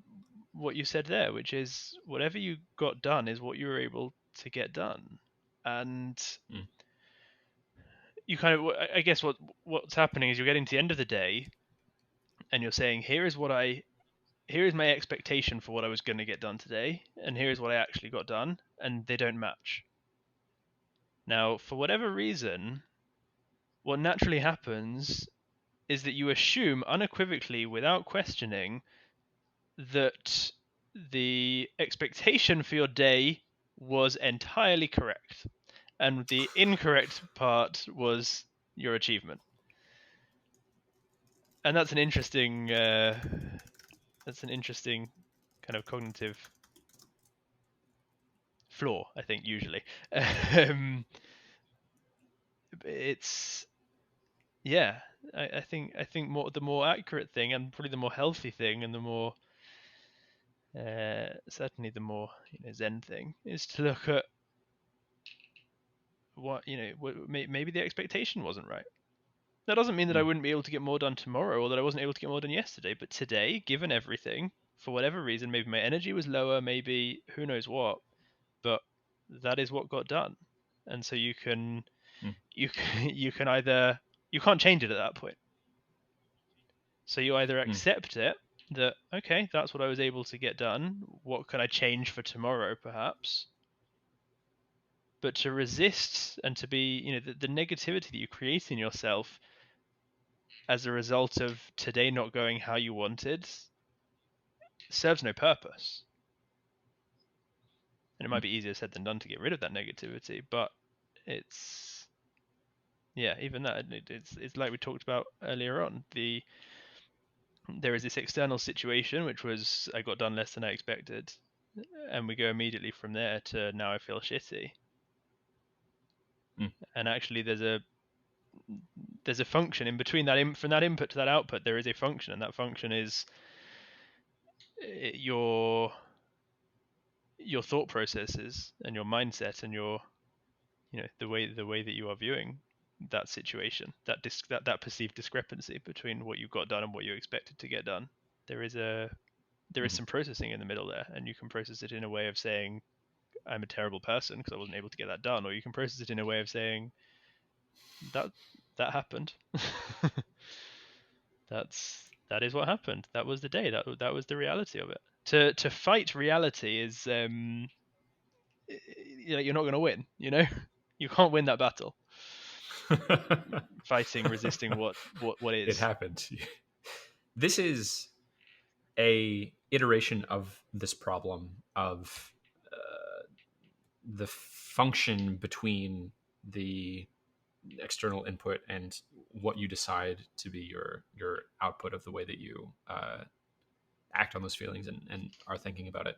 what you said there, which is whatever you got done is what you were able to get done. And mm, you kind of, I guess what's happening is you're getting to the end of the day, and you're saying, here is my expectation for what I was going to get done today, and here is what I actually got done, and they don't match. Now, for whatever reason, what naturally happens is that you assume unequivocally, without questioning, that the expectation for your day was entirely correct, and the incorrect part was your achievement. And that's an interesting kind of cognitive flaw, I think, usually. It's, yeah, I think more the more accurate thing, and probably the more healthy thing, and the more certainly the more, zen thing, is to look at what, maybe the expectation wasn't right. That doesn't mean that I mm, wouldn't be able to get more done tomorrow, or that I wasn't able to get more done yesterday. But today, given everything, for whatever reason, maybe my energy was lower, maybe who knows what, but that is what got done. And so mm, you can either, you can't change it at that point. So you either mm, accept it, that okay, that's what I was able to get done. What can I change for tomorrow, perhaps? But to resist and to be, the negativity that you create in yourself as a result of today not going how you wanted serves no purpose. And it might mm, be easier said than done to get rid of that negativity, but it's, yeah, even that, it's like we talked about earlier on. There is this external situation, which was I got done less than I expected. and we go immediately from there to now I feel shitty. Mm. And actually, there's a function in between that from that input to that output. There is a function, and that function is your thought processes and your mindset and your the way that you are viewing that situation, that perceived discrepancy between what you got done and what you expected to get done. There is Mm-hmm. some processing in the middle there, and you can process it in a way of saying I'm a terrible person because I wasn't able to get that done, or you can process it in a way of saying that happened. That is what happened. That was the day. That was the reality of it. To fight reality is you're not going to win. You can't win that battle. Fighting, resisting what It is. happened. This is a iteration of this problem of the function between the external input and what you decide to be your output of the way that you act on those feelings and are thinking about it,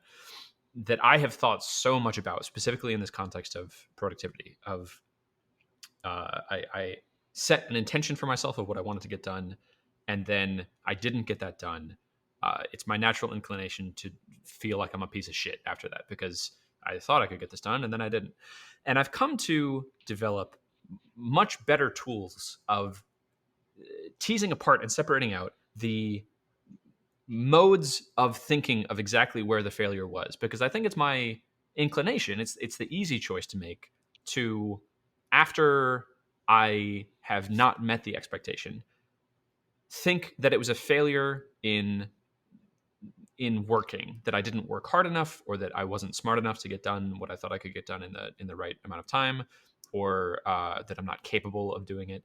that I have thought so much about, specifically in this context of productivity. Of I set an intention for myself of what I wanted to get done, and then I didn't get that done. It's my natural inclination to feel like I'm a piece of shit after that, because I thought I could get this done and then I didn't. And I've come to develop much better tools of teasing apart and separating out the modes of thinking of exactly where the failure was, because I think it's my inclination, it's the easy choice to make, to, after I have not met the expectation, think that it was a failure in working, that I didn't work hard enough, or that I wasn't smart enough to get done what I thought I could get done in the right amount of time, or that I'm not capable of doing it.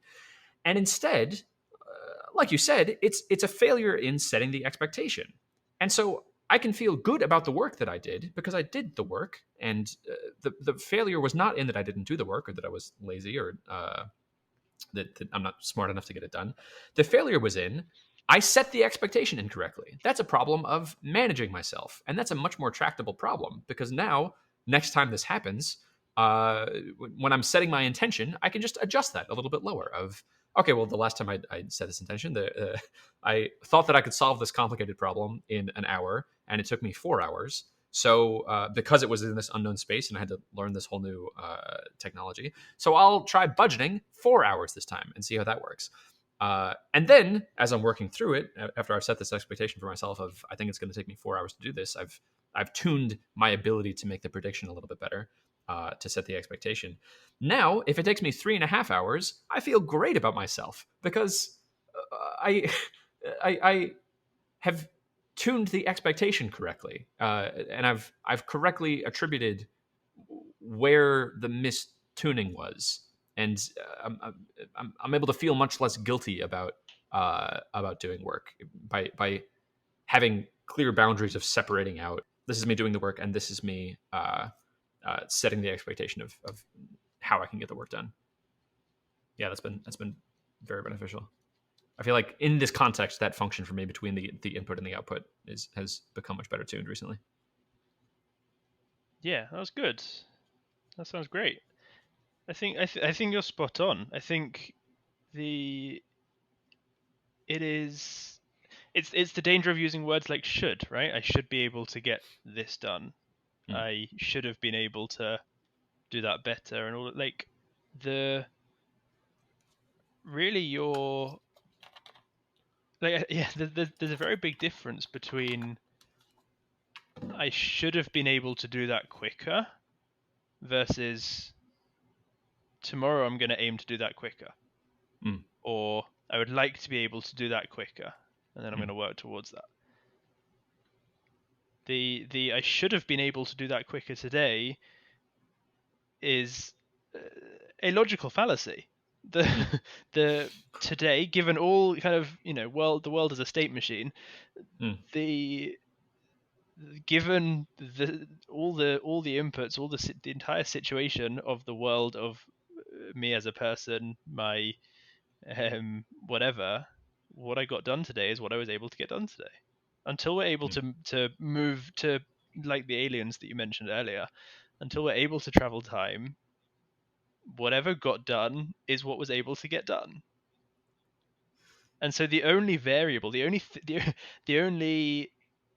And instead, like you said, it's a failure in setting the expectation. And so I can feel good about the work that I did because I did the work, and the failure was not in that I didn't do the work, or that I was lazy, or that I'm not smart enough to get it done. The failure was in I set the expectation incorrectly. That's a problem of managing myself, and that's a much more tractable problem, because now, next time this happens, uh, when I'm setting my intention, I can just adjust that a little bit lower. Of, okay, well, the last time I set this intention, I thought that I could solve this complicated problem in an hour, and it took me 4 hours. So because it was in this unknown space and I had to learn this whole new technology, so I'll try budgeting 4 hours this time and see how that works. And then, as I'm working through it, after I've set this expectation for myself of I think it's going to take me 4 hours to do this, I've tuned my ability to make the prediction a little bit better, to set the expectation. Now, if it takes me 3.5 hours, I feel great about myself, because I I have tuned the expectation correctly, and I've correctly attributed where the mistuning was, and I'm able to feel much less guilty about doing work by having clear boundaries of separating out, this is me doing the work and this is me setting the expectation of how I can get the work done. Yeah, that's been very beneficial. I feel like in this context, that function for me between the input and the output has become much better tuned recently. Yeah, that was good. That sounds great. I think you're spot on. I think the it is it's the danger of using words like should, right? I should be able to get this done. Mm, I should have been able to do that better, and all like the really your like yeah, there's a very big difference between I should have been able to do that quicker versus tomorrow I'm going to aim to do that quicker, mm, or I would like to be able to do that quicker, and then I'm going mm, to work towards that. The I should have been able to do that quicker today is a logical fallacy. The mm, the today, given all kind of the world is a state machine. mm, The given all the inputs, the entire situation of the world of me as a person, my whatever, what I got done today is what I was able to get done today. Until we're able mm, to move to like the aliens that you mentioned earlier, until we're able to travel time, whatever got done is what was able to get done. And so the only variable, the only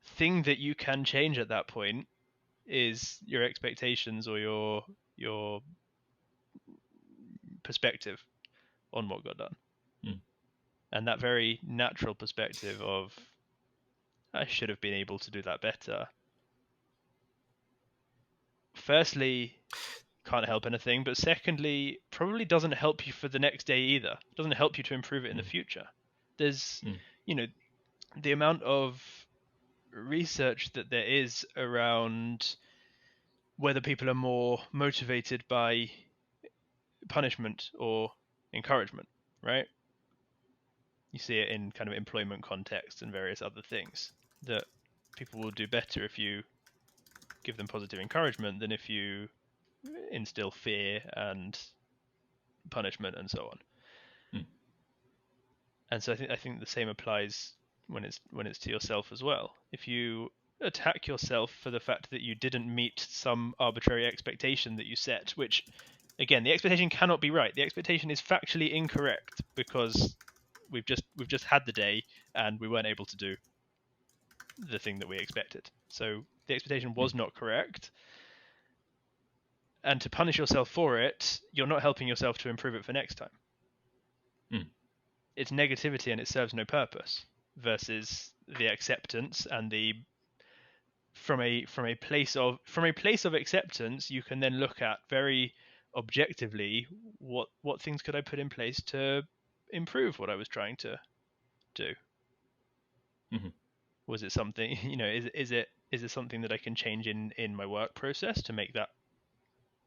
thing that you can change at that point is your expectations or your perspective on what got done. Mm. And that very natural perspective of I should have been able to do that better. Firstly, can't help anything, but secondly, probably doesn't help you for the next day either. It doesn't help you to improve it in the Mm. future. There's, Mm. you know, the amount of research that there is around whether people are more motivated by punishment or encouragement, right? You see it in kind of employment context and various other things that people will do better if you give them positive encouragement than if you instill fear and punishment and so on. Mm. And so I think the same applies when it's to yourself as well. If you attack yourself for the fact that you didn't meet some arbitrary expectation that you set, which again, the expectation cannot be right. The expectation is factually incorrect because we've just had the day and we weren't able to do the thing that we expected. So the expectation Mm. was not correct. And to punish yourself for it, you're not helping yourself to improve it for next time. Mm. It's negativity and it serves no purpose versus the acceptance and the from a place of acceptance you can then look at very objectively what things could I put in place to improve what I was trying to do. Mhm. Was it something is it something that I can change in my work process to make that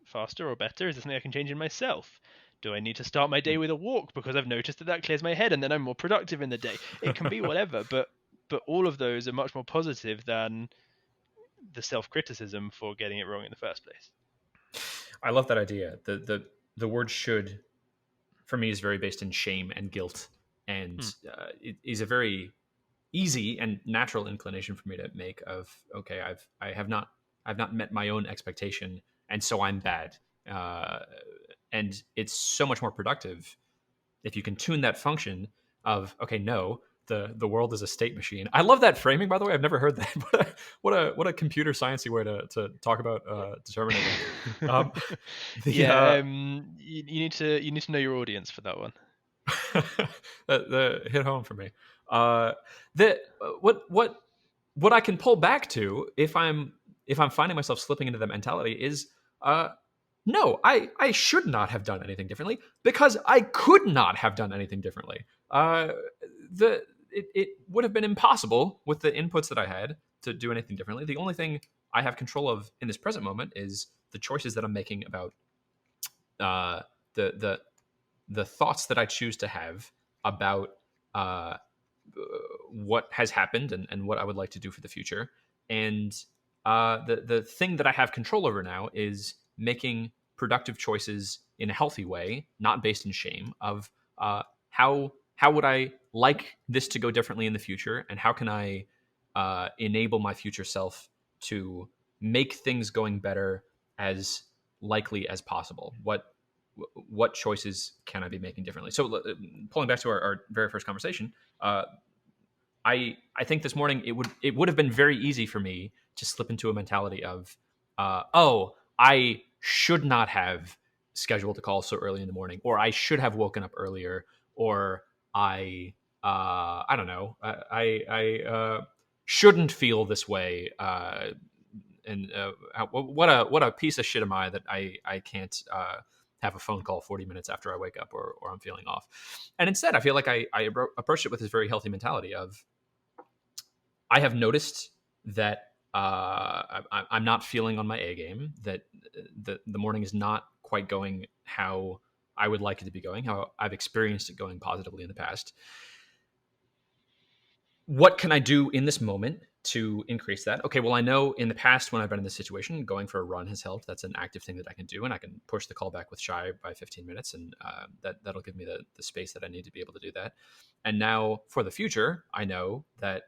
faster or better? Is it something I can change in myself? Do I need to start my day Mm. with a walk because I've noticed that clears my head and then I'm more productive in the day? It can be whatever, but all of those are much more positive than the self-criticism for getting it wrong in the first place. I love that idea. The word should for me is very based in shame and guilt, and Hmm. it is a very easy and natural inclination for me to make of okay, I've not met my own expectation, and so I'm bad. Uh, and it's so much more productive if you can tune that function of okay, no, the world is a state machine. I love that framing, by the way. I've never heard that. What a computer sciencey way to talk about determinism. Um, the Yeah, you need to know your audience for that one. the hit home for me. Uh, the what I can pull back to if I'm finding myself slipping into that mentality is uh, no, I should not have done anything differently because I could not have done anything differently. The it would have been impossible with the inputs that I had to do anything differently. The only thing I have control of in this present moment is the choices that I'm making about uh, the the thoughts that I choose to have about uh, what has happened and what I would like to do for the future. And the thing that I have control over now is making productive choices in a healthy way, not based in shame. Of how would I like this to go differently in the future, and how can I enable my future self to make things going better as likely as possible. What choices can I be making differently? So, pulling back to our very first conversation, I think this morning it would have been very easy for me to slip into a mentality of, oh, I should not have scheduled a call so early in the morning, or I should have woken up earlier, or I don't know, I shouldn't feel this way. And what a piece of shit am I that I can't have a phone call 40 minutes after I wake up or I'm feeling off. And instead, I feel like I approached it with this very healthy mentality of I have noticed that I'm not feeling on my A game, that the morning is not quite going how I would like it to be going, how I've experienced it going positively in the past. What can I do in this moment to increase that? Okay, well, I know in the past when I've been in this situation, going for a run has helped. That's an active thing that I can do, and I can push the call back with Shai by 15 minutes, and that'll give me the space that I need to be able to do that. And now for the future, I know that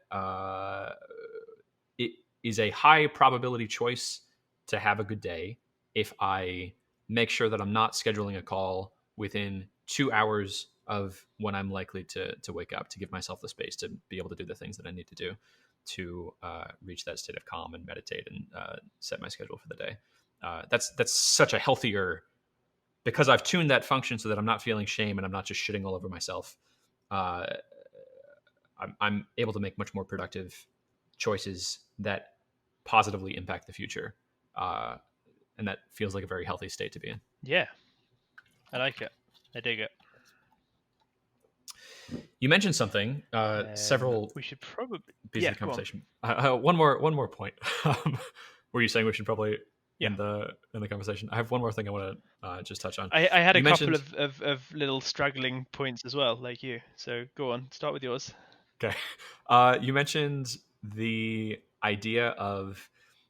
it is a high probability choice to have a good day if I make sure that I'm not scheduling a call within 2 hours of when I'm likely to wake up, to give myself the space to be able to do the things that I need to do to reach that state of calm and meditate and set my schedule for the day. That's such a healthier, because I've tuned that function so that I'm not feeling shame and I'm not just shitting all over myself. Uh, I'm able to make much more productive choices that positively impact the future, uh, and that feels like a very healthy state to be in. Yeah, I like it. I dig it. You mentioned something several We should probably, pieces yeah, of the go on. conversation. One more point. Were you saying we should probably Yeah, end the conversation? I have one more thing I want to just touch on. I had a You couple mentioned of little straggling points as well, like you. So go on, start with yours. okay. You mentioned the idea of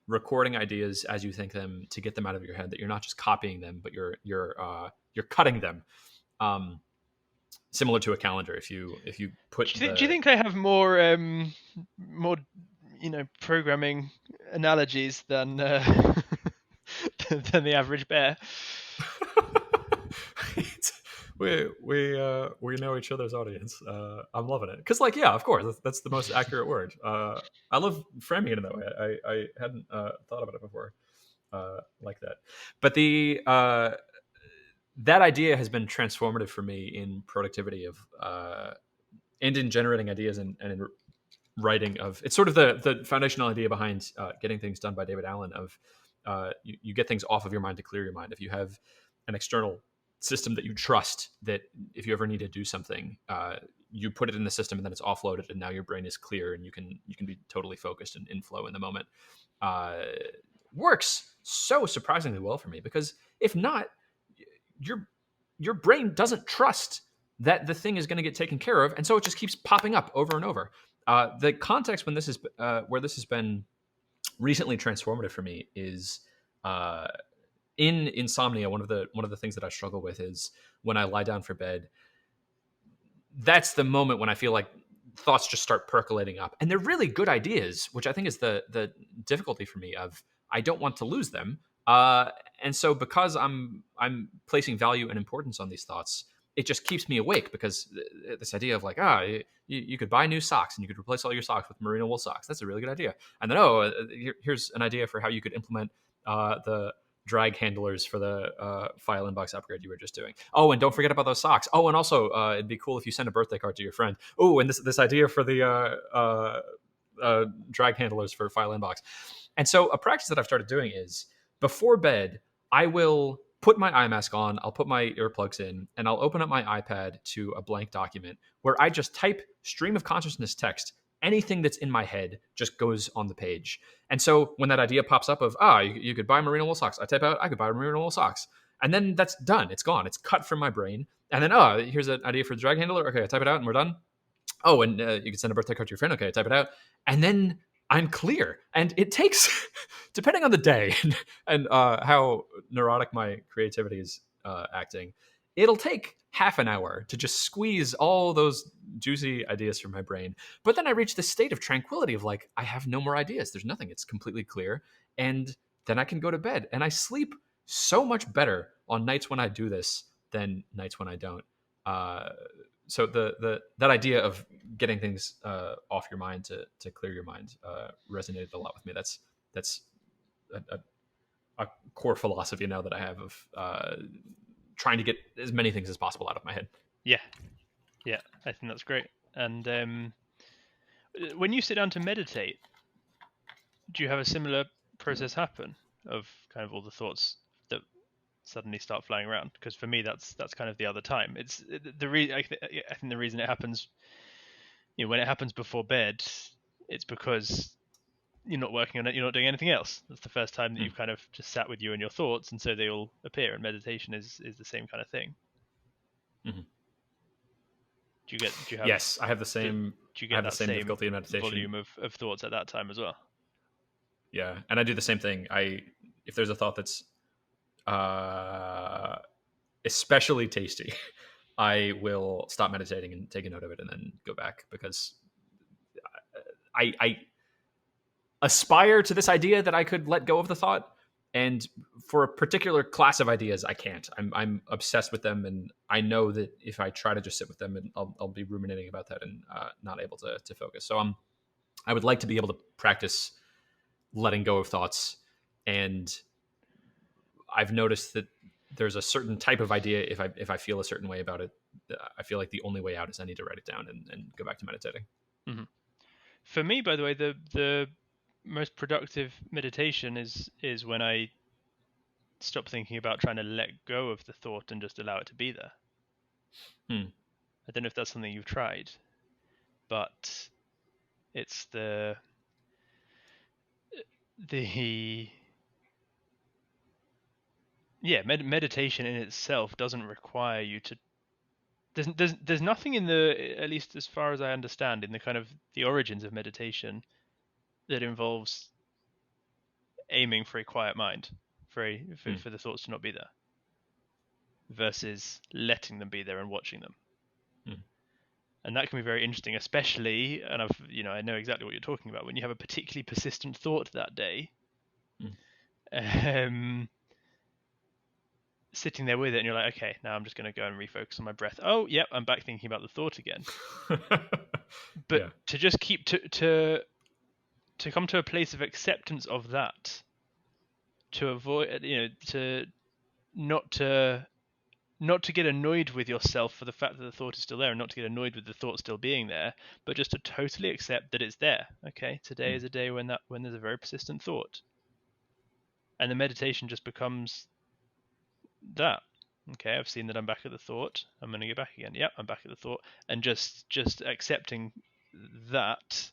recording ideas as you think them to get them out of your head. That you're not just copying them, but you're cutting them. Um, Similar to a calendar. If you put Do you the think I have more programming analogies than than the average bear? we know each other's audience. I'm loving it because, like, yeah, of course, that's the most accurate word. I love framing it in that way. I hadn't thought about it before like that. But the that idea has been transformative for me in productivity of and in generating ideas and in writing of. It's sort of the foundational idea behind getting things done by David Allen of you get things off of your mind to clear your mind. If you have an external system that you trust, that if you ever need to do something, you put it in the system and then it's offloaded, and now your brain is clear and you can be totally focused and in flow in the moment. Uh, Works so surprisingly well for me, because if not, your your brain doesn't trust that the thing is going to get taken care of, and so it just keeps popping up over and over. The context when this is where this has been recently transformative for me is uh, in insomnia. One of the things that I struggle with is when I lie down for bed. That's the moment when I feel like thoughts just start percolating up, and they're really good ideas, which I think is the difficulty for me. Of I don't want to lose them, and so because I'm placing value and importance on these thoughts, it just keeps me awake, because this idea of like, you could buy new socks and you could replace all your socks with merino wool socks. That's a really good idea. And then here's an idea for how you could implement the drag handlers for the file inbox upgrade you were just doing. Oh, and don't forget about those socks. Oh, and also it'd be cool if you send a birthday card to your friend. Oh, and this idea for the drag handlers for file inbox. And so a practice that I've started doing is before bed, I will put my eye mask on, I'll put my earplugs in, and I'll open up my iPad to a blank document where I just type stream of consciousness text. Anything that's in my head just goes on the page. And so when that idea pops up of, you could buy merino wool socks, I type out, I could buy merino wool socks. And then that's done. It's gone. It's cut from my brain. And then, here's an idea for the drag handler. Okay, I type it out and we're done. Oh, and you can send a birthday card to your friend. Okay, type it out. And then I'm clear. And it takes, depending on the day and how neurotic my creativity is acting, it'll take half an hour to just squeeze all those juicy ideas from my brain. But then I reach this state of tranquility of like, I have no more ideas. There's nothing. It's completely clear. And then I can go to bed. And I sleep so much better on nights when I do this than nights when I don't. Uh, so the that idea of getting things off your mind to clear your mind resonated a lot with me. That's a core philosophy now that I have of trying to get as many things as possible out of my head. Yeah, yeah, I think that's great. And when you sit down to meditate, do you have a similar process happen of kind of all the thoughts that suddenly start flying around? Because for me, that's kind of the other time. It's I think the reason it happens, when it happens before bed, it's because you're not working on it, you're not doing anything else. That's the first time that Mm. you've kind of just sat with you and your thoughts, and so they all appear. And meditation is the same kind of thing. Mm-hmm. Do you have Yes, I have the do same. you I get have the that same same difficulty in meditation. volume of thoughts at that time as well? Yeah, and I do the same thing. If there's a thought that's uh, especially tasty, I will stop meditating and take a note of it and then go back, because I aspire to this idea that I could let go of the thought. And for a particular class of ideas, I can't. I'm obsessed with them, and I know that if I try to just sit with them, and I'll be ruminating about that and not able to focus. So I would like to be able to practice letting go of thoughts. And I've noticed that there's a certain type of idea. If I feel a certain way about it, I feel like the only way out is I need to write it down and go back to meditating. Mm-hmm. For me, by the way, the most productive meditation is when I stop thinking about trying to let go of the thought and just allow it to be there. Hmm. I don't know if that's something you've tried, but it's the meditation in itself doesn't require you to. There's nothing in the, at least as far as I understand, in the kind of the origins of meditation that involves aiming for a quiet mind, Hmm. for the thoughts to not be there, versus letting them be there and watching them. Hmm. And that can be very interesting, especially, and I know exactly what you're talking about, when you have a particularly persistent thought that day. Hmm. Um, Sitting there with it, and you're like, okay, now I'm just going to go and refocus on my breath. Oh, yep, I'm back thinking about the thought again. But Yeah. to just keep to come to a place of acceptance of that, to avoid, not to not to get annoyed with yourself for the fact that the thought is still there, and not to get annoyed with the thought still being there, but just to totally accept that it's there. Okay, today Hmm. is a day when there's a very persistent thought, and the meditation just becomes that. Okay, I've seen that I'm back at the thought. I'm going to get back again. Yep, I'm back at the thought, and just accepting that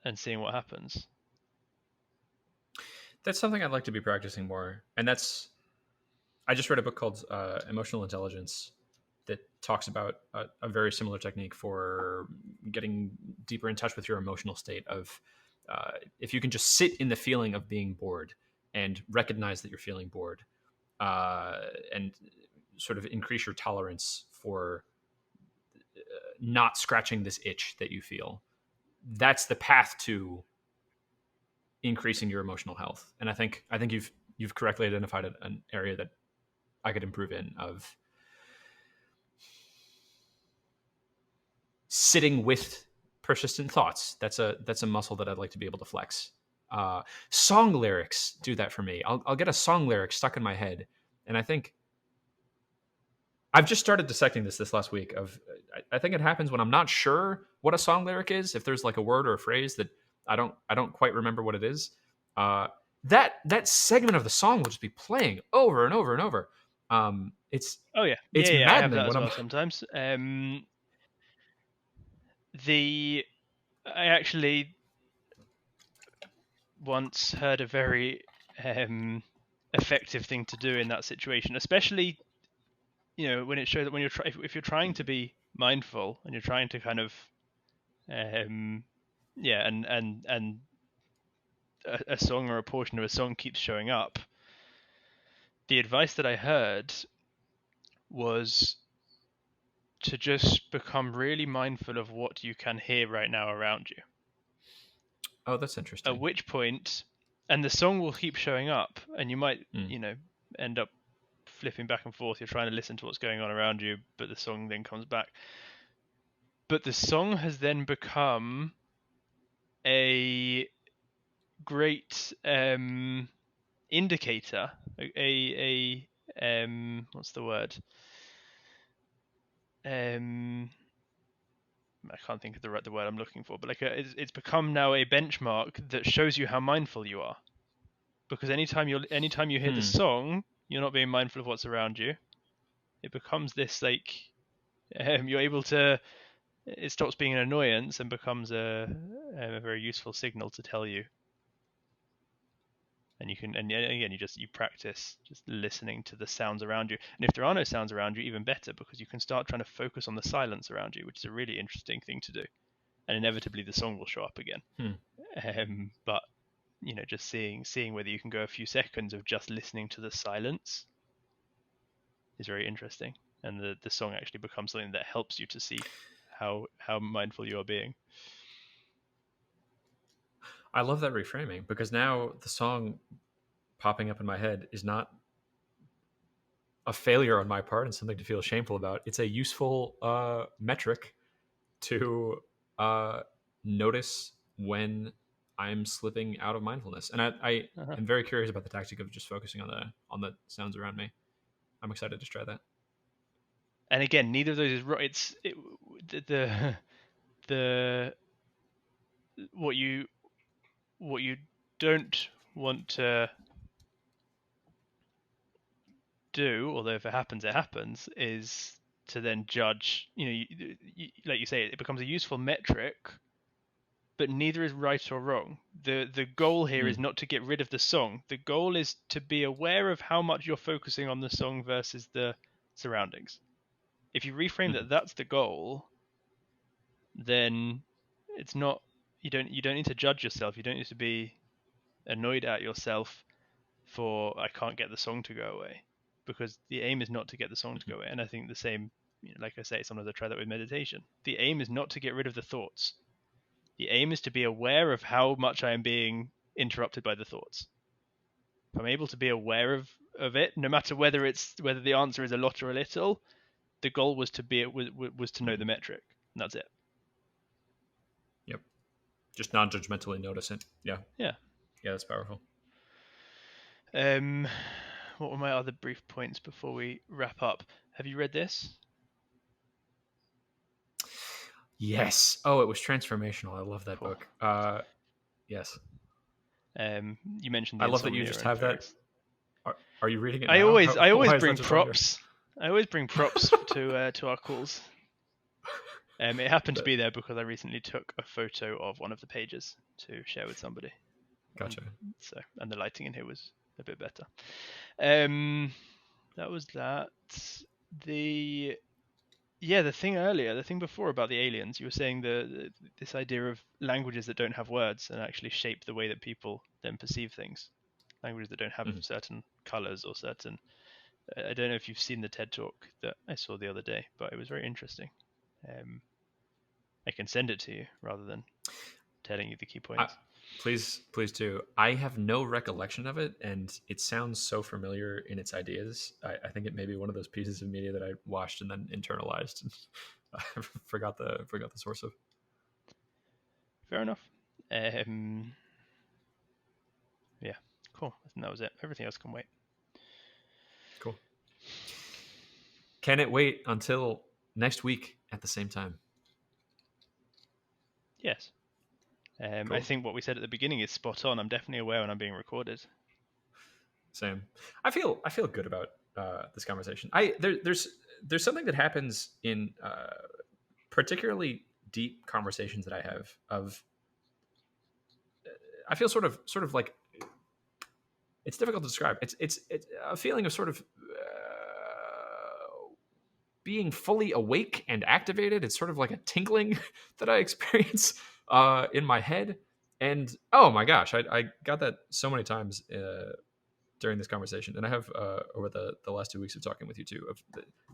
and seeing what happens. That's something I'd like to be practicing more. And I just read a book called Emotional Intelligence that talks about a very similar technique for getting deeper in touch with your emotional state of if you can just sit in the feeling of being bored and recognize that you're feeling bored uh, and sort of increase your tolerance for not scratching this itch that you feel. That's the path to increasing your emotional health. And I think you've correctly identified an area that I could improve in of sitting with persistent thoughts. That's a muscle that I'd like to be able to flex. Song lyrics do that for me. I'll get a song lyric stuck in my head, and I think I've just started dissecting this last week. I think it happens when I'm not sure what a song lyric is. If there's like a word or a phrase that I don't quite remember what it is, uh, that segment of the song will just be playing over and over and over. It's Oh yeah, it's I have that maddening as when I'm well sometimes. The I actually once heard a very effective thing to do in that situation, especially when it shows that when if you're trying to be mindful and you're trying to kind of um, and a song or a portion of a song keeps showing up. The advice that I heard was to just become really mindful of what you can hear right now around you. oh, that's At interesting. which point, and the song will keep showing up, and you might, Mm. end up flipping back and forth. You're trying to listen to what's going on around you, but the song then comes back. But the song has then become a great indicator, what's the word? Um, I can't think of the word I'm looking for, but it's become now a benchmark that shows you how mindful you are. Because anytime you hear the Hmm. song, you're not being mindful of what's around you. It becomes this you're able to. It stops being an annoyance and becomes a very useful signal to tell you. And you can, and again, you practice just listening to the sounds around you. And if there are no sounds around you, even better, because you can start trying to focus on the silence around you, which is a really interesting thing to do. And inevitably, the song will show up again. Hmm. But just seeing whether you can go a few seconds of just listening to the silence is very interesting, and the song actually becomes something that helps you to see how mindful you are being. I love that reframing because now the song popping up in my head is not a failure on my part and something to feel shameful about. It's a useful metric to uh, notice when I'm slipping out of mindfulness. And I Uh-huh. am very curious about the tactic of just focusing on the sounds around me. I'm excited to try that. And again, neither of those is right. The the what you what you don't want to do, although if it happens, it happens, is to then judge. Like you say, it becomes a useful metric, but neither is right or wrong. The goal here is Mm, not to get rid of the song. The goal is to be aware of how much you're focusing on the song versus the surroundings. If you reframe mm, that that's the goal, then it's not you don't need to judge yourself. You don't need to be annoyed at yourself for I can't get the song to go away, because the aim is not to get the song to mhm, go away. And I think the same, like I say, sometimes I try that with meditation. The aim is not to get rid of the thoughts. The aim is to be aware of how much I am being interrupted by the thoughts. If I'm able to be aware of it, no matter whether the answer is a lot or a little, the goal was to know mhm. the metric. And that's it. Yep. Just non-judgmentally notice it. Yeah. Yeah. Yeah, that's powerful. Um, what were my other brief points before we wrap up? Have you read this? Yes. Oh, it was transformational. I love that Cool. book. Yes. You mentioned the I love that you insomnia just and have that. various. Are you reading it I now? always I always Why is that bring just on your? props. I always bring props to our calls. It happened to That, be there because I recently took a photo of one of the pages to share with somebody. Um, gotcha. and the lighting in here was a bit better. Um, that was that. The the thing earlier, the thing before about the aliens, you were saying this idea of languages that don't have words and actually shape the way that people then perceive things. Languages that don't have Mhm. certain colors or certain. I don't know if you've seen the TED talk that I saw the other day, but it was very interesting. Um, I can send it to you rather than telling you the key I, points. please do. I have no recollection of it, and it sounds so familiar in its ideas. I think it may be one of those pieces of media that I watched and then internalized. And I forgot the source of. Fair enough. Um, yeah, cool. I think that was it. Everything else can wait. Cool. Can it wait until next week at the same time? Yes. I Cool. think what we said at the beginning is spot on. I'm definitely aware when I'm being recorded. Same. I feel good about this conversation. There's something that happens in particularly deep conversations that I have of I feel sort of like it's difficult to describe. It's a feeling of sort of being fully awake and activated. It's sort of like a tinkling that I experience in my head. And oh my gosh, I got that so many times during this conversation, and I have over the last 2 weeks of talking with you too.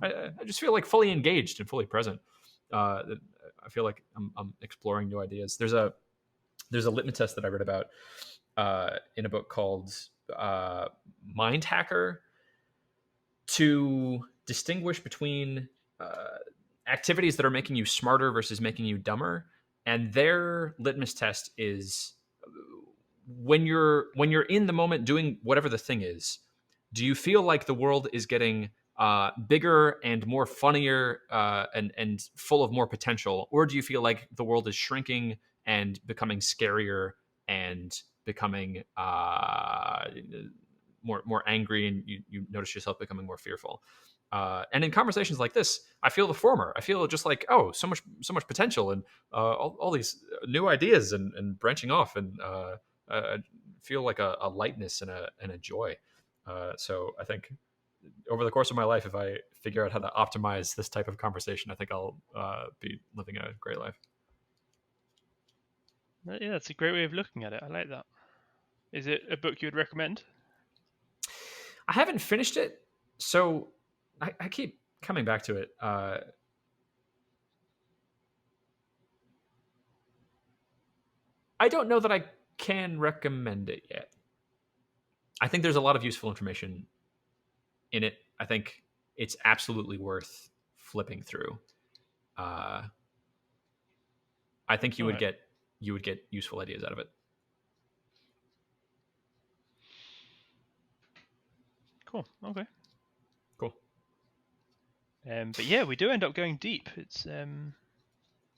I just feel like fully engaged and fully present. I feel like I'm exploring new ideas. There's a litmus test that I read about in a book called uh, Mind Hacker to distinguish between uh, activities that are making you smarter versus making you dumber. And their litmus test is when you're in the moment doing whatever the thing is, do you feel like the world is getting bigger and more funnier and full of more potential, or do you feel like the world is shrinking and becoming scarier and becoming more angry, and you notice yourself becoming more fearful? And in conversations like this, I feel the former. I feel just like, oh, so much potential and all these new ideas and branching off, and I feel like a lightness and a joy. So I think over the course of my life, if I figure out how to optimize this type of conversation, I think I'll be living a great life. Yeah, that's a great way of looking at it. I like that. Is it a book you would recommend? I haven't finished it, so I keep coming back to it. I don't know that I can recommend it yet. I think there's a lot of useful information in it. I think it's absolutely worth flipping through. Uh, I think All right. you would get useful ideas out of it. Cool. Okay. Cool. But yeah, we do end up going deep. It's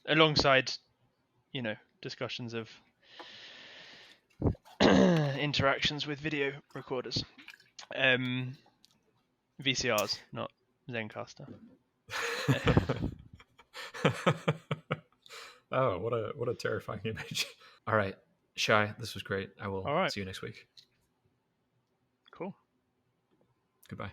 alongside, discussions of interactions with video recorders. VCRs, not Zencaster. Oh, what a terrifying image. All right, Shai, this was great. I will All right. see you next week.